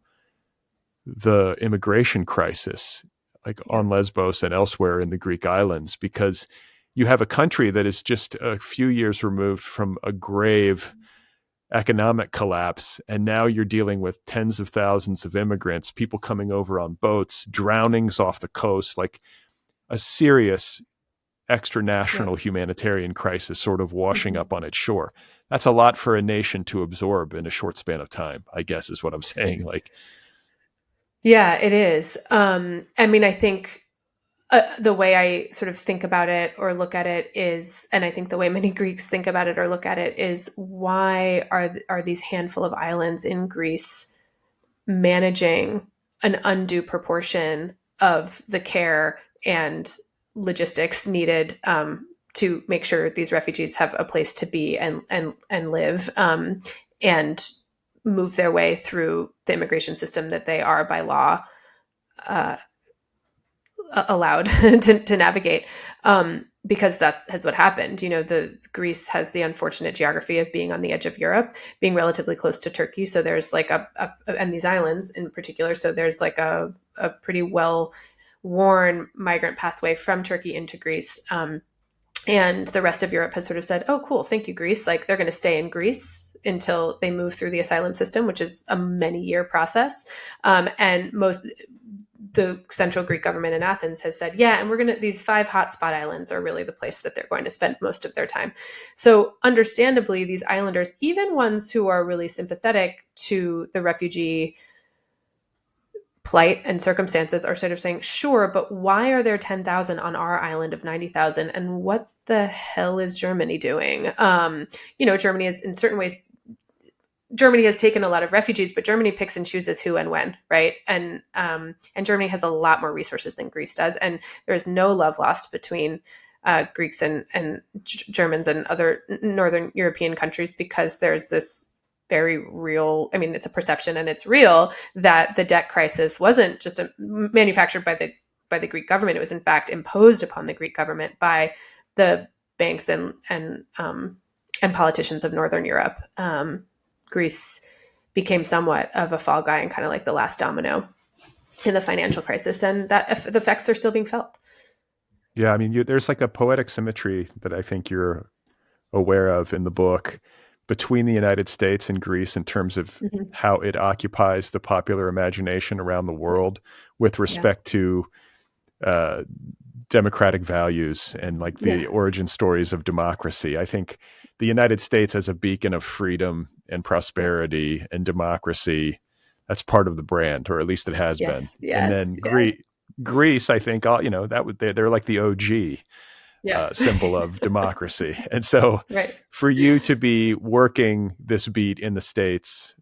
Speaker 2: the immigration crisis, like
Speaker 1: Yeah.
Speaker 2: on Lesbos and elsewhere in the Greek islands, because you have a country that is just a few years removed from a grave economic collapse. And now you're dealing with tens of thousands of immigrants, people coming over on boats, drownings off the coast, like a serious extra
Speaker 1: Yeah.
Speaker 2: national humanitarian crisis sort of washing
Speaker 1: Mhm.
Speaker 2: up on its shore. That's a lot for a nation to absorb in a short span of time, I guess is what I'm saying. Like,
Speaker 1: Yeah, it is. I mean, I think the way I sort of think about it or look at it is, and I think the way many Greeks think about it or look at it is, why are these handful of islands in Greece managing an undue proportion of the care and logistics needed to make sure these refugees have a place to be and live, and move their way through the immigration system that they are by law uh, allowed to navigate, because that is what happened. The Greece has the unfortunate geography of being on the edge of Europe, being relatively close to Turkey. So there's like and these islands in particular. So there's like a pretty well worn migrant pathway from Turkey into Greece. And the rest of Europe has sort of said, "Oh, cool, thank you, Greece." Like they're going to stay in Greece until they move through the asylum system, which is a many-year process. And the central Greek government in Athens has said, yeah, and these 5 hotspot islands are really the place that they're going to spend most of their time. So understandably, these islanders, even ones who are really sympathetic to the refugee plight and circumstances, are sort of saying, sure, but why are there 10,000 on our island of 90,000? And what the hell is Germany doing? Germany is in certain ways, Germany has taken a lot of refugees, but Germany picks and chooses who and when, right? And Germany has a lot more resources than Greece does, and there is no love lost between Greeks and Germans and other Northern European countries, because there's this very real. I mean, it's a perception and it's real that the debt crisis wasn't just manufactured by the Greek government. It was in fact imposed upon the Greek government by the banks and politicians of Northern Europe. Greece became somewhat of a fall guy and kind of like the last domino in the financial crisis, and that the effects are still being felt.
Speaker 2: yeah, I mean, there's like a poetic symmetry that I think you're aware of in the book between the United States and Greece in terms of
Speaker 1: Mm-hmm.
Speaker 2: how it occupies the popular imagination around the
Speaker 1: Yeah.
Speaker 2: world with
Speaker 1: Yeah.
Speaker 2: respect to uh, democratic values and like
Speaker 1: Yeah.
Speaker 2: the origin stories of democracy. I think the United States as a beacon of freedom and
Speaker 1: Yeah.
Speaker 2: prosperity and democracy, that's part of the brand, or at least it has been.
Speaker 1: Yes.
Speaker 2: And
Speaker 1: Yes.
Speaker 2: then
Speaker 1: Yes.
Speaker 2: Greece, I think, that would they're like the OG
Speaker 1: Yeah.
Speaker 2: symbol of democracy. And so
Speaker 1: Right.
Speaker 2: for you to be working this beat in the States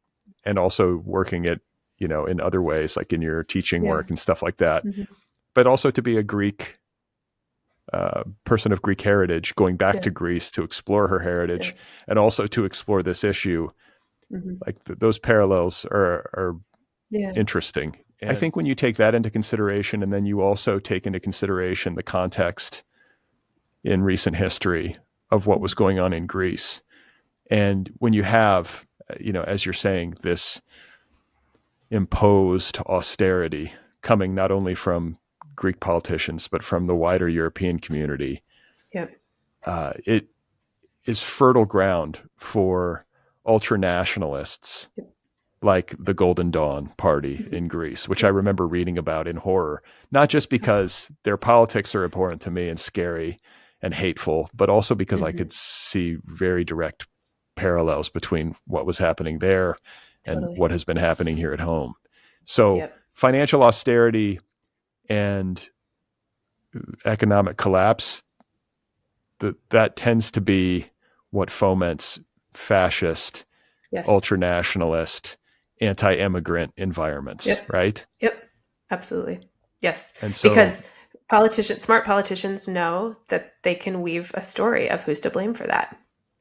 Speaker 2: and also working it, in other ways, like in your teaching
Speaker 1: Yeah.
Speaker 2: work and stuff like that,
Speaker 1: Mm-hmm.
Speaker 2: but also to be a Greek person of Greek heritage, going back
Speaker 1: Yeah.
Speaker 2: to Greece to explore her
Speaker 1: Yeah.
Speaker 2: heritage and also to explore this issue,
Speaker 1: Mm-hmm.
Speaker 2: like those parallels are
Speaker 1: Yeah.
Speaker 2: interesting. And I think when you take that into consideration, and then you also take into consideration the context in recent history of what was going on in Greece, and when you have, as you're saying, this imposed austerity coming not only from Greek politicians, but from the wider European community,
Speaker 1: Yeah.
Speaker 2: it is fertile ground for ultra nationalists
Speaker 1: Yep.
Speaker 2: like the Golden Dawn Party
Speaker 1: Mm-hmm.
Speaker 2: in Greece, which I
Speaker 1: Yep.
Speaker 2: remember reading about in horror, not just because their politics are important to me and scary and hateful, but also because I
Speaker 1: Mm-hmm.
Speaker 2: could see very direct parallels between what was happening there and
Speaker 1: Totally.
Speaker 2: what has been happening here at home. So
Speaker 1: Yep.
Speaker 2: financial austerity and economic collapse, that tends to be what foments fascist,
Speaker 1: Yes.
Speaker 2: ultranationalist, anti-immigrant environments,
Speaker 1: Yep.
Speaker 2: right?
Speaker 1: Yep. Absolutely. Yes.
Speaker 2: And so,
Speaker 1: Because smart politicians know that they can weave a story of who's to blame for that.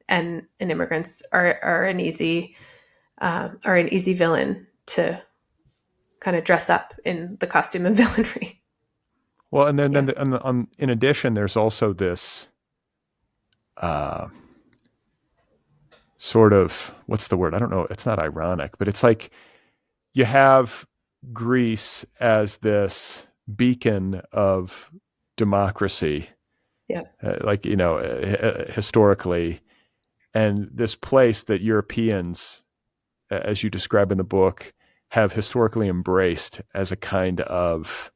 Speaker 1: And immigrants are an easy villain to kind of dress up in the costume of villainry.
Speaker 2: well, and then
Speaker 1: Yeah.
Speaker 2: in addition, there's also this uh, sort of, what's the word? I don't know. It's not ironic, but it's like you have Greece as this beacon of democracy,
Speaker 1: Yeah.
Speaker 2: historically, and this place that Europeans, as you describe in the book, have historically embraced as a kind of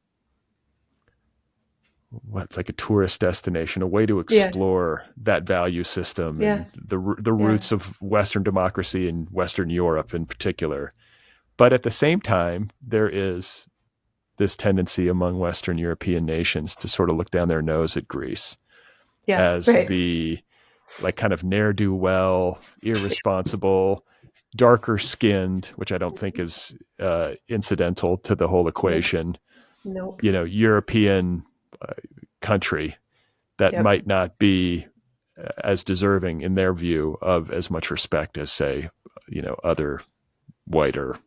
Speaker 2: what's like a tourist destination, a way to
Speaker 1: Yeah.
Speaker 2: explore that value system
Speaker 1: Yeah.
Speaker 2: and the
Speaker 1: Yeah.
Speaker 2: roots of Western democracy in Western Europe in particular. But at the same time, there is this tendency among Western European nations to sort of look down their nose at Greece
Speaker 1: Yeah.
Speaker 2: as
Speaker 1: Right.
Speaker 2: the like kind of ne'er-do-well, irresponsible, darker skinned, which I don't think is incidental to the whole
Speaker 1: Nope.
Speaker 2: equation,
Speaker 1: Nope.
Speaker 2: European uh, country that
Speaker 1: Yep.
Speaker 2: might not be as deserving in their view of as much respect as, say, other whiter,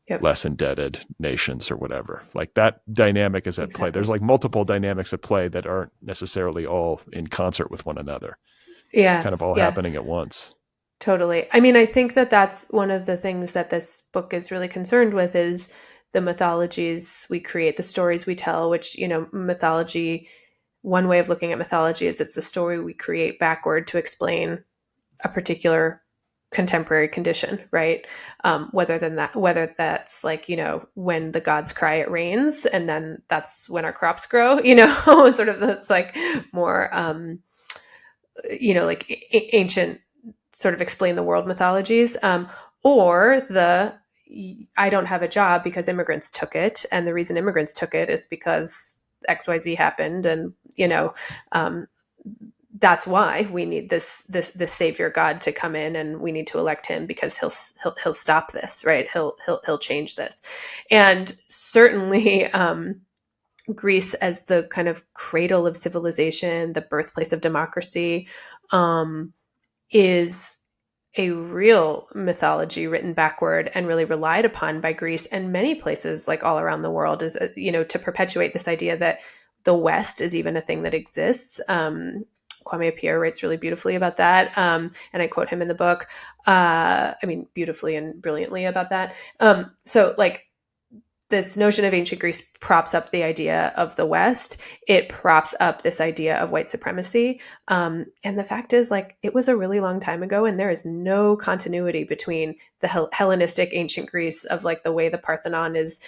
Speaker 1: Yep.
Speaker 2: less indebted nations or whatever. Like that dynamic is at play. There's
Speaker 1: Exactly.
Speaker 2: like multiple dynamics at play that aren't necessarily all in concert with one another. It's
Speaker 1: Yeah.
Speaker 2: kind of all
Speaker 1: Yeah.
Speaker 2: happening at once.
Speaker 1: Totally. I mean, I think that that's one of the things that this book is really concerned with is the mythologies we create, the stories we tell, which, mythology, one way of looking at mythology is it's a story we create backward to explain a particular contemporary condition, right? Whether that's like, when the gods cry, it rains, and then that's when our crops grow, sort of those like more, like ancient sort of explain the world mythologies, or the I don't have a job because immigrants took it, and the reason immigrants took it is because XYZ happened, and um, that's why we need this savior God to come in, and we need to elect him because he'll stop this, right? He'll change this, and certainly. Greece as the kind of cradle of civilization, the birthplace of democracy, is a real mythology written backward and really relied upon by Greece and many places like all around the world is, to perpetuate this idea that the West is even a thing that exists. Kwame Appiah writes really beautifully about that. And I quote him in the book. Beautifully and brilliantly about that. So like, this notion of ancient Greece props up the idea of the West. It props up this idea of white supremacy. And the fact is, like, it was a really long time ago, and there is no continuity between the Hellenistic ancient Greece of like the way the Parthenon is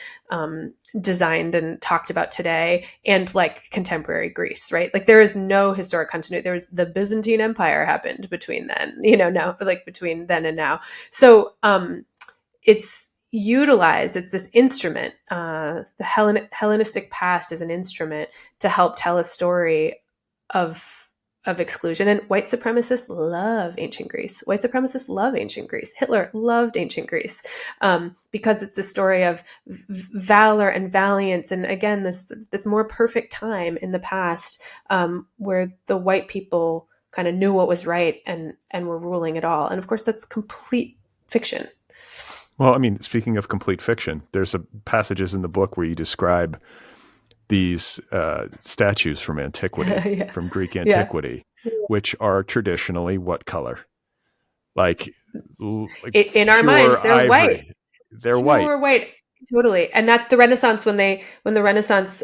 Speaker 1: designed and talked about today, and like contemporary Greece, right? Like there is no historic continuity. There was the Byzantine Empire happened between then, now, like between then and now. So it's utilized, it's this instrument, the Hellenistic past is an instrument to help tell a story of exclusion. And white supremacists love ancient Greece. White supremacists love ancient Greece. Hitler loved ancient Greece, because it's the story of valor and valiance, and again this more perfect time in the past, where the white people kind of knew what was right and were ruling it all. And of course that's complete fiction.
Speaker 2: Well, I mean, speaking of complete fiction, there's passages in the book where you describe these statues from antiquity,
Speaker 1: Yeah.
Speaker 2: from Greek
Speaker 1: Yeah.
Speaker 2: antiquity, which are traditionally what color? Like,
Speaker 1: In our minds,
Speaker 2: pure
Speaker 1: they're white,
Speaker 2: ivory. They're white.
Speaker 1: pure white, totally. And that the Renaissance, when the Renaissance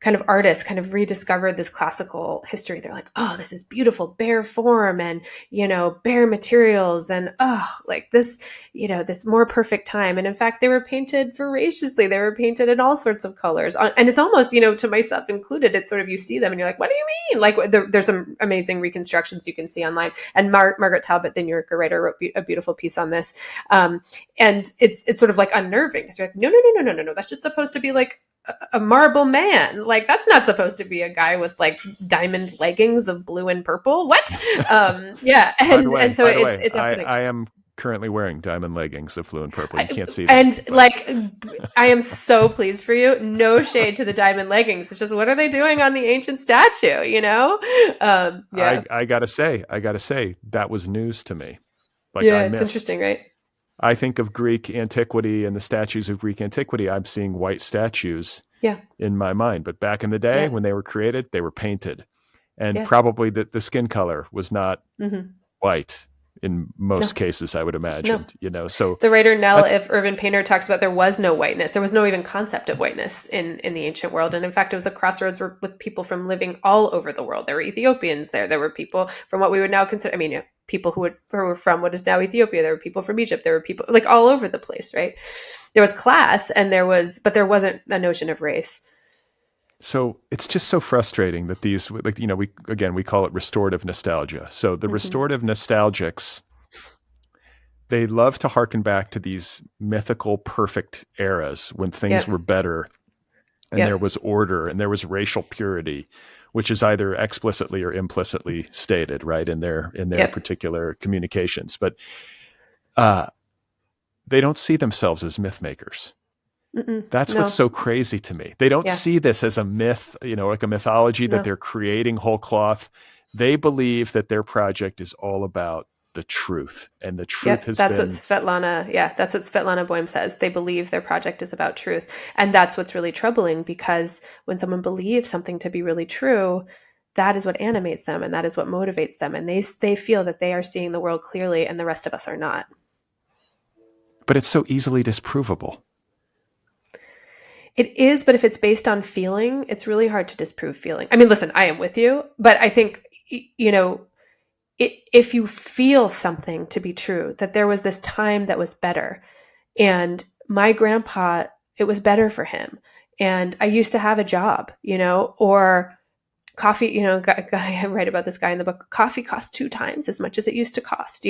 Speaker 1: kind of artists kind of rediscovered this classical history, they're like, oh, this is beautiful, bare form, and bare materials, and like this, this more perfect time. And in fact, they were painted voraciously. They were painted in all sorts of colors, and it's almost, to myself included, it's sort of, you see them and you're like, what do you mean? Like there's some amazing reconstructions you can see online. And Margaret Talbot, the New Yorker writer, wrote a beautiful piece on this, and it's sort of like unnerving because you're like, no, that's just supposed to be like a marble man. Like that's not supposed to be a guy with like diamond leggings of blue and purple. What? Yeah. And so it's happening.
Speaker 2: I am currently wearing diamond leggings of blue and purple. You can't see them.
Speaker 1: And but. Like, I am so pleased for you. No shade to the diamond leggings. It's just, what are they doing on the ancient statue? Yeah.
Speaker 2: I gotta say, that was news to me. Like
Speaker 1: yeah,
Speaker 2: I
Speaker 1: it's
Speaker 2: missed.
Speaker 1: Interesting, right?
Speaker 2: I think of Greek antiquity and the statues of Greek antiquity. I'm seeing white statues in my mind. But back in the day when they were created, they were painted. And probably the skin color was not white. in most
Speaker 1: No,
Speaker 2: cases, I would
Speaker 1: no.
Speaker 2: imagine, so
Speaker 1: The writer Nell
Speaker 2: that's,
Speaker 1: if Irvin Painter talks about there was no whiteness. There was no even concept of whiteness in the ancient world. And in fact, it was a crossroads with people from living all over the world. There were Ethiopians there. There were people from what we would now consider, people who were from what is now Ethiopia. There were people from Egypt. There were people like all over the place, right? There was class but there wasn't a notion of race.
Speaker 2: so it's just so frustrating that these, like, we call it restorative nostalgia. So the restorative nostalgics, they love to harken back to these mythical, perfect eras when things were better and there was order and there was racial purity, which is either explicitly or implicitly stated, right, in their particular communications. But they don't see themselves as myth makers. That's what's so crazy to me. They don't see this as a myth, like a mythology that they're creating whole cloth. They believe that their project is all about the truth, and the truth has
Speaker 1: that's
Speaker 2: been.
Speaker 1: That's what Svetlana Boym says. They believe their project is about truth, and that's what's really troubling, because when someone believes something to be really true, that is what animates them, and that is what motivates them, and they feel that they are seeing the world clearly, and the rest of us are not.
Speaker 2: But it's so easily disprovable.
Speaker 1: It is, but if it's based on feeling, it's really hard to disprove feeling. I mean, listen, I am with you, but I think, if you feel something to be true, that there was this time that was better, and my grandpa, it was better for him, and I used to have a job, or coffee, I write about this guy in the book, coffee costs 2 times as much as it used to cost,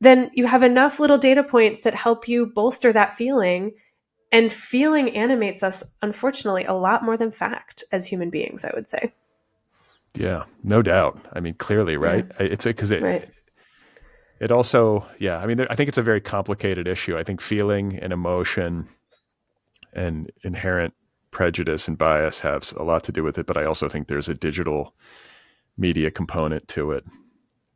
Speaker 1: then you have enough little data points that help you bolster that feeling. And feeling animates us, unfortunately, a lot more than fact as human beings, I would say.
Speaker 2: Yeah, no doubt. I mean, clearly, right? Yeah. It's because it also, I think it's a very complicated issue. I think feeling and emotion and inherent prejudice and bias have a lot to do with it. But I also think there's a digital media component to it.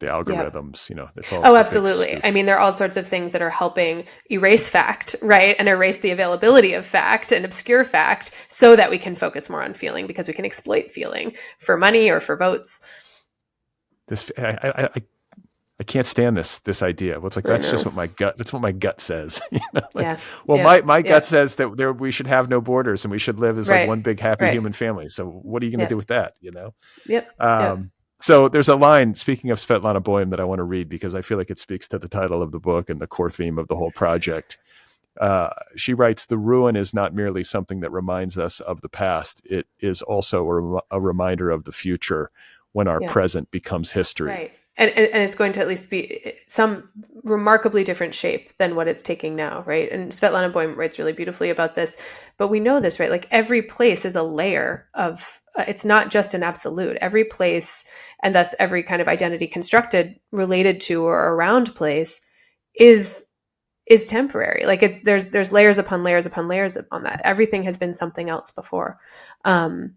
Speaker 2: The algorithms, it's all.
Speaker 1: Oh, absolutely. I mean, there are all sorts of things that are helping erase fact, right? And erase the availability of fact and obscure fact so that we can focus more on feeling, because we can exploit feeling for money or for votes.
Speaker 2: I can't stand this idea. Well, it's like, that's just what my gut says. My gut says that we should have no borders and we should live as like one big happy human family. So what are you going to do with that? So there's a line, speaking of Svetlana Boym, that I want to read because I feel like it speaks to the title of the book and the core theme of the whole project. She writes, "The ruin is not merely something that reminds us of the past. It is also a reminder of the future when our present becomes history."
Speaker 1: Right. And it's going to at least be some remarkably different shape than what it's taking now, right? And Svetlana Boym writes really beautifully about this, but we know this, right? Like every place is a layer of, it's not just an absolute. Every place, and thus every kind of identity constructed related to or around place is temporary. Like there's layers upon layers upon layers on that. Everything has been something else before. And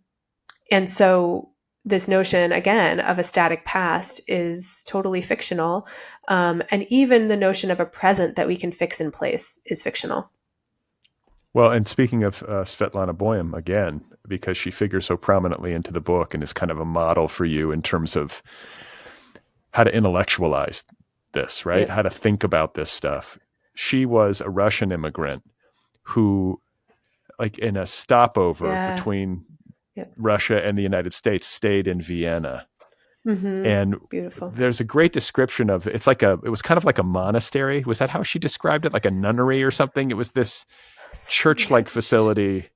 Speaker 1: so this notion, again, of a static past is totally fictional. And even the notion of a present that we can fix in place is fictional.
Speaker 2: Well, and speaking of Svetlana Boym, again, because she figures so prominently into the book and is kind of a model for you in terms of how to intellectualize this, right? How to think about this stuff. She was a Russian immigrant who, like in a stopover between Russia and the United States, stayed in Vienna. And
Speaker 1: beautiful.
Speaker 2: There's a great description of it was kind of like a monastery. Was that how she described it? Like a nunnery or something? It was this church-like facility.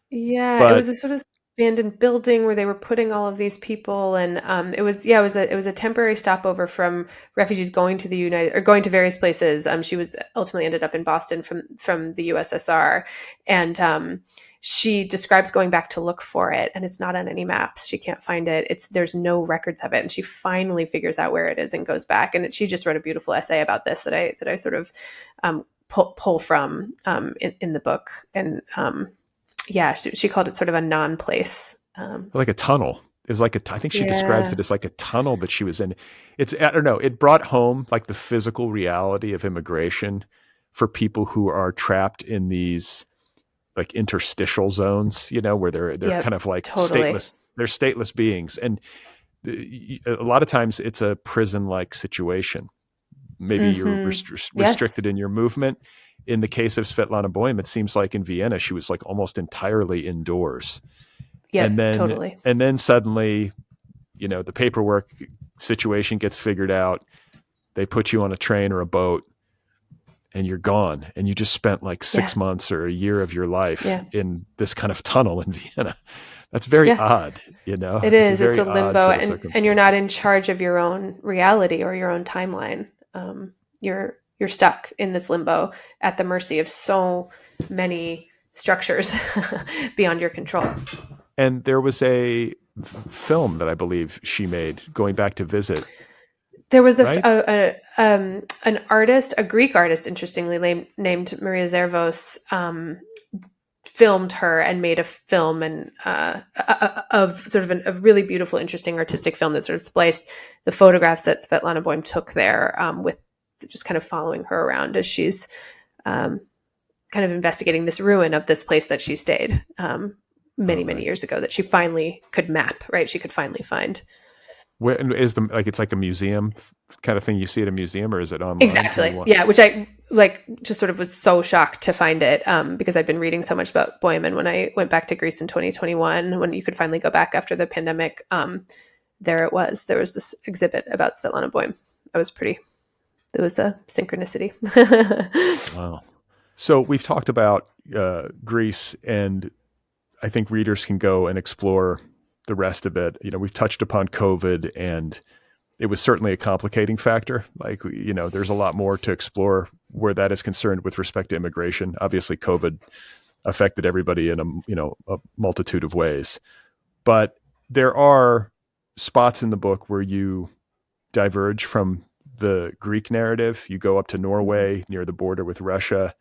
Speaker 1: Yeah, it was a sort of abandoned building where they were putting all of these people, and it was a temporary stopover from refugees going to various places. She was ultimately ended up in Boston from the USSR, and she describes going back to look for it, and it's not on any maps. She can't find it. There's no records of it, and she finally figures out where it is and goes back. And she just wrote a beautiful essay about this that I sort of pull from in the book. And she called it sort of a non-place,
Speaker 2: like a tunnel. It was like I think she describes it as like a tunnel that she was in. I don't know. It brought home like the physical reality of immigration for people who are trapped in these like interstitial zones, where they're kind of like stateless. They're stateless beings. And a lot of times it's a prison-like situation. maybe you're
Speaker 1: Yes.
Speaker 2: restricted in your movement. In the case of Svetlana Boym, it seems like in Vienna, she was like almost entirely indoors. And
Speaker 1: Yep,
Speaker 2: then,
Speaker 1: totally.
Speaker 2: suddenly, the paperwork situation gets figured out. They put you on a train or a boat and you're gone. And you just spent like 6 months or a year of your life
Speaker 1: Yeah.
Speaker 2: in this kind of tunnel in Vienna. That's very
Speaker 1: Yeah.
Speaker 2: odd,
Speaker 1: It
Speaker 2: It's a
Speaker 1: is. It's
Speaker 2: very
Speaker 1: a
Speaker 2: odd
Speaker 1: limbo,
Speaker 2: set of
Speaker 1: and you're not
Speaker 2: circumstances.
Speaker 1: in charge of your own reality or your own timeline. You're stuck in this limbo at the mercy of so many structures beyond your control.
Speaker 2: And there was a film that I believe she made going back to visit,
Speaker 1: There was
Speaker 2: right?
Speaker 1: an artist, a Greek artist, interestingly named Maria Zervos, filmed her and made a film and of sort of a really beautiful, interesting artistic film that sort of spliced the photographs that Svetlana Boym took there, with just kind of following her around as she's kind of investigating this ruin of this place that she stayed many years ago that she finally could map. Right, she could finally find.
Speaker 2: Where is it's like a museum kind of thing you see at a museum, or is it online? Tell me
Speaker 1: Exactly.
Speaker 2: what.
Speaker 1: Yeah, which I just sort of was so shocked to find it, because I'd been reading so much about Boyman when I went back to Greece in 2021, when you could finally go back after the pandemic. There it was. There was this exhibit about Svetlana Boym. It was a synchronicity.
Speaker 2: Wow. So we've talked about Greece, and I think readers can go and explore the rest of it. We've touched upon COVID, and it was certainly a complicating factor. Like, there's a lot more to explore where that is concerned with respect to immigration. Obviously, COVID affected everybody in a multitude of ways. But there are spots in the book where you diverge from the Greek narrative. You go up to Norway near the border with Russia.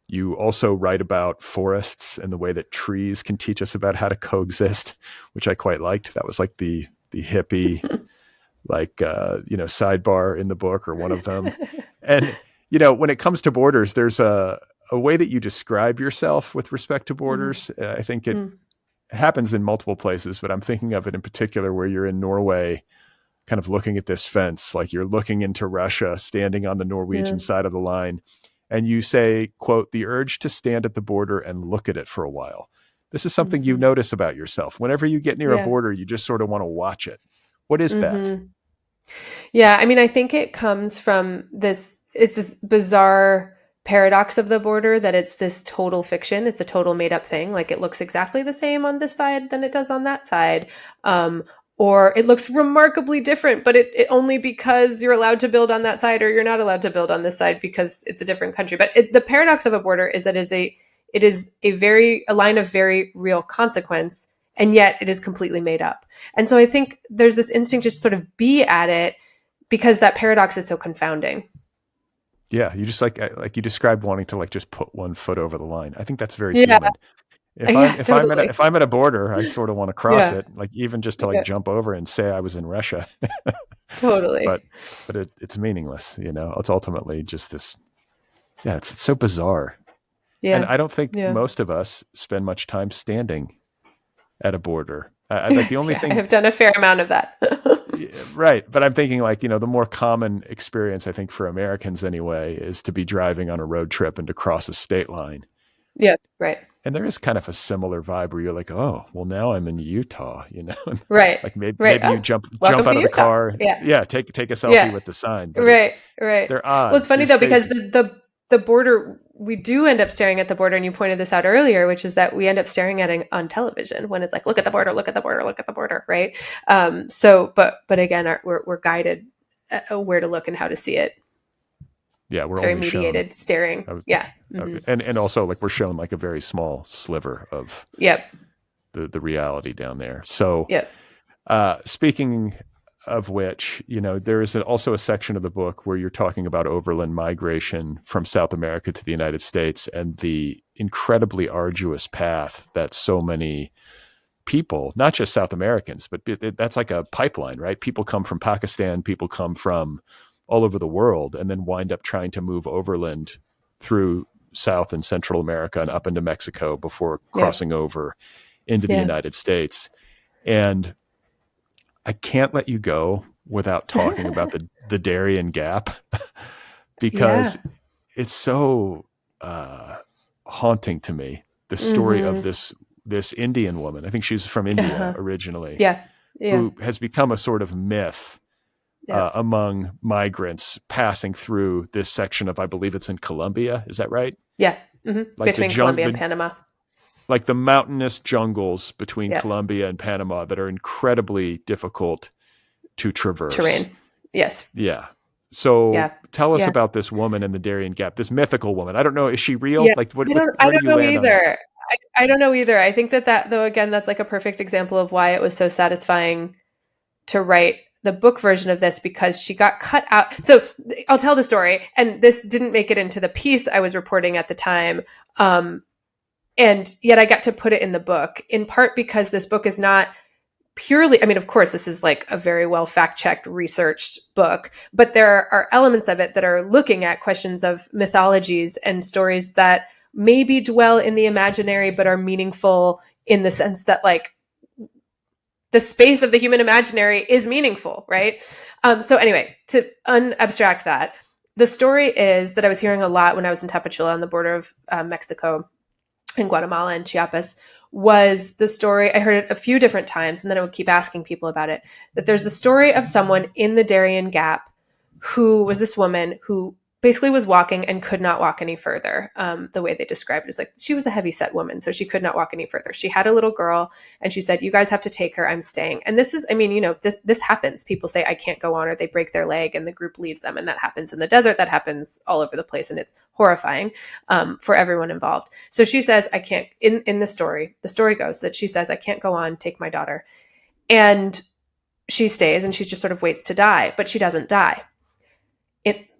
Speaker 2: You also write about forests and the way that trees can teach us about how to coexist, which I quite liked. That was like the hippie, sidebar in the book, or one of them. And, when it comes to borders, there's a way that you describe yourself with respect to borders. I think it happens in multiple places, but I'm thinking of it in particular where you're in Norway, kind of looking at this fence, like you're looking into Russia, standing on the Norwegian side of the line. And you say, quote, "The urge to stand at the border and look at it for a while." This is something you notice about yourself. Whenever you get near a border, you just sort of want to watch it. What is that?
Speaker 1: Yeah, I mean, I think it comes from it's this bizarre paradox of the border, that it's this total fiction. It's a total made up thing. Like, it looks exactly the same on this side than it does on that side. Or it looks remarkably different, but it only because you're allowed to build on that side, or you're not allowed to build on this side because it's a different country. But the paradox of a border is that it is a line of very real consequence, and yet it is completely made up. And so I think there's this instinct to sort of be at it, because that paradox is so confounding.
Speaker 2: Yeah, you just like you described wanting to just put one foot over the line. I think that's very
Speaker 1: Yeah,
Speaker 2: human. If I'm
Speaker 1: yeah,
Speaker 2: if I'm at
Speaker 1: totally.
Speaker 2: if I'm at a border, I sort of want to cross
Speaker 1: Yeah,
Speaker 2: it, like even just to
Speaker 1: yeah,
Speaker 2: jump over and say I was in Russia.
Speaker 1: totally.
Speaker 2: but it's meaningless. It's ultimately just this. Yeah, it's so bizarre. And
Speaker 1: Yeah,
Speaker 2: I don't think
Speaker 1: yeah.
Speaker 2: most of us spend much time standing at a border. I like the only
Speaker 1: Yeah, I
Speaker 2: thing,
Speaker 1: have done a fair amount of that.
Speaker 2: right? But I'm thinking the more common experience, I think for Americans anyway, is to be driving on a road trip and to cross a state line.
Speaker 1: Yeah, right.
Speaker 2: And there is kind of a similar vibe where you're like, oh, well, now I'm in Utah,
Speaker 1: Right.
Speaker 2: like maybe
Speaker 1: Right.
Speaker 2: you
Speaker 1: Oh,
Speaker 2: jump
Speaker 1: welcome
Speaker 2: out
Speaker 1: to
Speaker 2: of the
Speaker 1: Utah.
Speaker 2: car,
Speaker 1: Yeah.
Speaker 2: yeah, take a selfie
Speaker 1: Yeah.
Speaker 2: with the sign, but
Speaker 1: Right. Right.
Speaker 2: they're
Speaker 1: Well, it's
Speaker 2: odd,
Speaker 1: funny
Speaker 2: these
Speaker 1: though, because
Speaker 2: spaces.
Speaker 1: the border, we do end up staring at the border, and you pointed this out earlier, which is that we end up staring at it on television when it's like, look at the border, look at the border, look at the border, right? But again, we're guided where to look and how to see it.
Speaker 2: Yeah,
Speaker 1: It's
Speaker 2: we're
Speaker 1: very
Speaker 2: only shown.
Speaker 1: mediated staring. Yeah. Mm-hmm.
Speaker 2: And also we're shown a very small sliver of
Speaker 1: Yep.
Speaker 2: the reality down there. So
Speaker 1: Yep.
Speaker 2: speaking of which, there is also a section of the book where you're talking about overland migration from South America to the United States and the incredibly arduous path that so many people, not just South Americans, but that's like a pipeline, right? People come from Pakistan, people come from all over the world, and then wind up trying to move overland through South and Central America and up into Mexico before crossing over into the United States. And I can't let you go without talking about the Darien Gap because
Speaker 1: Yeah.
Speaker 2: it's so haunting to me. The story of this Indian woman. I think she's from India
Speaker 1: Uh-huh.
Speaker 2: originally,
Speaker 1: Yeah. Yeah.
Speaker 2: who has become a sort of myth
Speaker 1: Yeah.
Speaker 2: among migrants passing through this section of, I believe it's in Colombia. Is that right?
Speaker 1: Yeah.
Speaker 2: Like
Speaker 1: Between Colombia and Panama.
Speaker 2: like the mountainous jungles between
Speaker 1: Yeah.
Speaker 2: Colombia and Panama that are incredibly difficult to traverse.
Speaker 1: Terrain. Yes.
Speaker 2: Yeah. So
Speaker 1: Yeah.
Speaker 2: tell us
Speaker 1: Yeah.
Speaker 2: about this woman in the Darien Gap, this mythical woman. I don't know. Is she real?
Speaker 1: Yeah.
Speaker 2: Like
Speaker 1: I
Speaker 2: where do
Speaker 1: don't
Speaker 2: you
Speaker 1: know
Speaker 2: land on that?
Speaker 1: either. I don't know either. I think that though, again, that's like a perfect example of why it was so satisfying to write the book version of this, because she got cut out. So I'll tell the story, and this didn't make it into the piece I was reporting at the time. And yet I got to put it in the book, in part because this book is not purely, I mean, of course, this is like a very well fact-checked, researched book, but there are elements of it that are looking at questions of mythologies and stories that maybe dwell in the imaginary, but are meaningful in the sense that like the space of the human imaginary is meaningful, right? So anyway, to unabstract that, the story is that I was hearing a lot when I was in Tapachula on the border of Mexico and Guatemala and Chiapas, was the story, I heard it a few different times, and then I would keep asking people about it, that there's a story of someone in the Darien Gap who was this woman who basically was walking and could not walk any further. The way they described it is like, she was a heavy-set woman, so she could not walk any further. She had a little girl, and she said, "You guys have to take her. I'm staying." And this is, I mean, you know, this happens. People say, "I can't go on," or they break their leg, and the group leaves them. And that happens in the desert. That happens all over the place, and it's horrifying for everyone involved. So she says, "I can't." In the story goes that she says, "I can't go on. Take my daughter," and she stays, and she just sort of waits to die, but she doesn't die.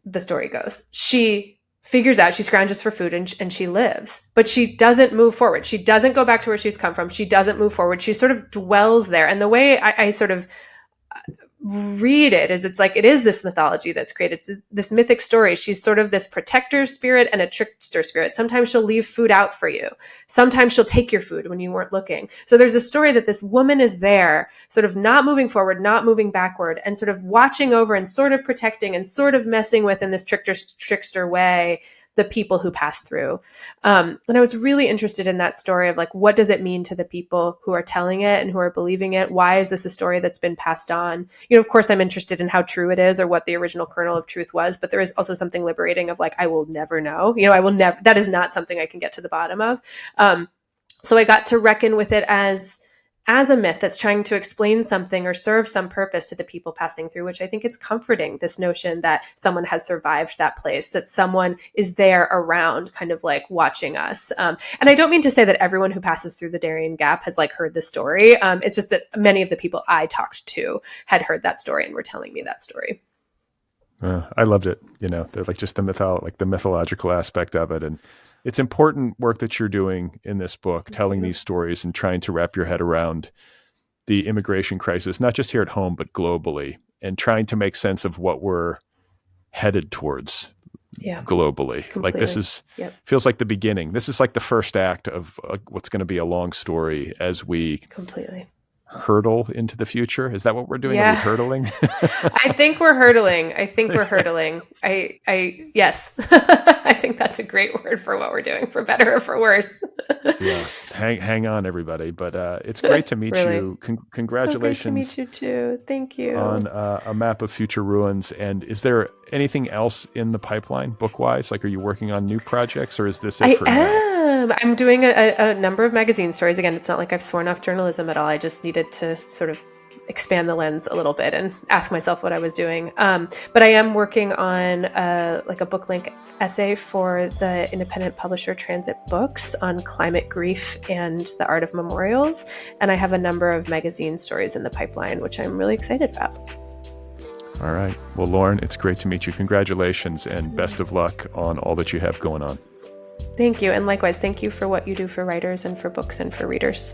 Speaker 1: The story goes, she figures out, she scrounges for food, and she lives, but she doesn't move forward. She doesn't go back to where she's come from. She doesn't move forward. She sort of dwells there. And the way I sort of read it is, it's like, it is this mythology that's created. It's this mythic story. She's sort of this protector spirit and a trickster spirit. Sometimes she'll leave food out for you. Sometimes she'll take your food when you weren't looking. So there's a story that this woman is there, sort of not moving forward, not moving backward, and sort of watching over and sort of protecting and sort of messing with, in this trickster way, the people who pass through. And I was really interested in that story of like, what does it mean to the people who are telling it and who are believing it? Why is this a story that's been passed on? You know, of course, I'm interested in how true it is or what the original kernel of truth was, but there is also something liberating of like, I will never know. You know, I will never, that is not something I can get to the bottom of. So I got to reckon with it as a myth that's trying to explain something or serve some purpose to the people passing through, which I think it's comforting, this notion that someone has survived that place, that someone is there around, kind of like watching us. And I don't mean to say that everyone who passes through the Darien Gap has like heard the story. It's just that many of the people I talked to had heard that story and were telling me that story.
Speaker 2: I loved it. You know, there's like just the mythological aspect of it. And it's important work that you're doing in this book, telling these stories and trying to wrap your head around the immigration crisis, not just here at home, but globally, and trying to make sense of what we're headed towards globally.
Speaker 1: Completely.
Speaker 2: Like this is, feels like the beginning. This is like the first act of what's going to be a long story as we hurdle into the future. Is that what we're doing?
Speaker 1: Yeah.
Speaker 2: Are we hurtling?
Speaker 1: I think we're hurtling. Yes. I think that's a great word for what we're doing, for better or for worse.
Speaker 2: Yeah. Hang on, everybody. But it's great to meet
Speaker 1: really?
Speaker 2: you. Congratulations.
Speaker 1: So great to meet you too. Thank you.
Speaker 2: On A Map of Future Ruins. And is there anything else in the pipeline, book-wise? Like, are you working on new projects, or is this it for now?
Speaker 1: I'm doing a number of magazine stories. Again, it's not like I've sworn off journalism at all. I just needed to sort of expand the lens a little bit and ask myself what I was doing. But I am working on like a book length essay for the independent publisher Transit Books on climate grief and the art of memorials. And I have a number of magazine stories in the pipeline, which I'm really excited about.
Speaker 2: All right. Well, Lauren, it's great to meet you. Congratulations and best of luck on all that you have going on.
Speaker 1: Thank you. And likewise, thank you for what you do for writers and for books and for readers.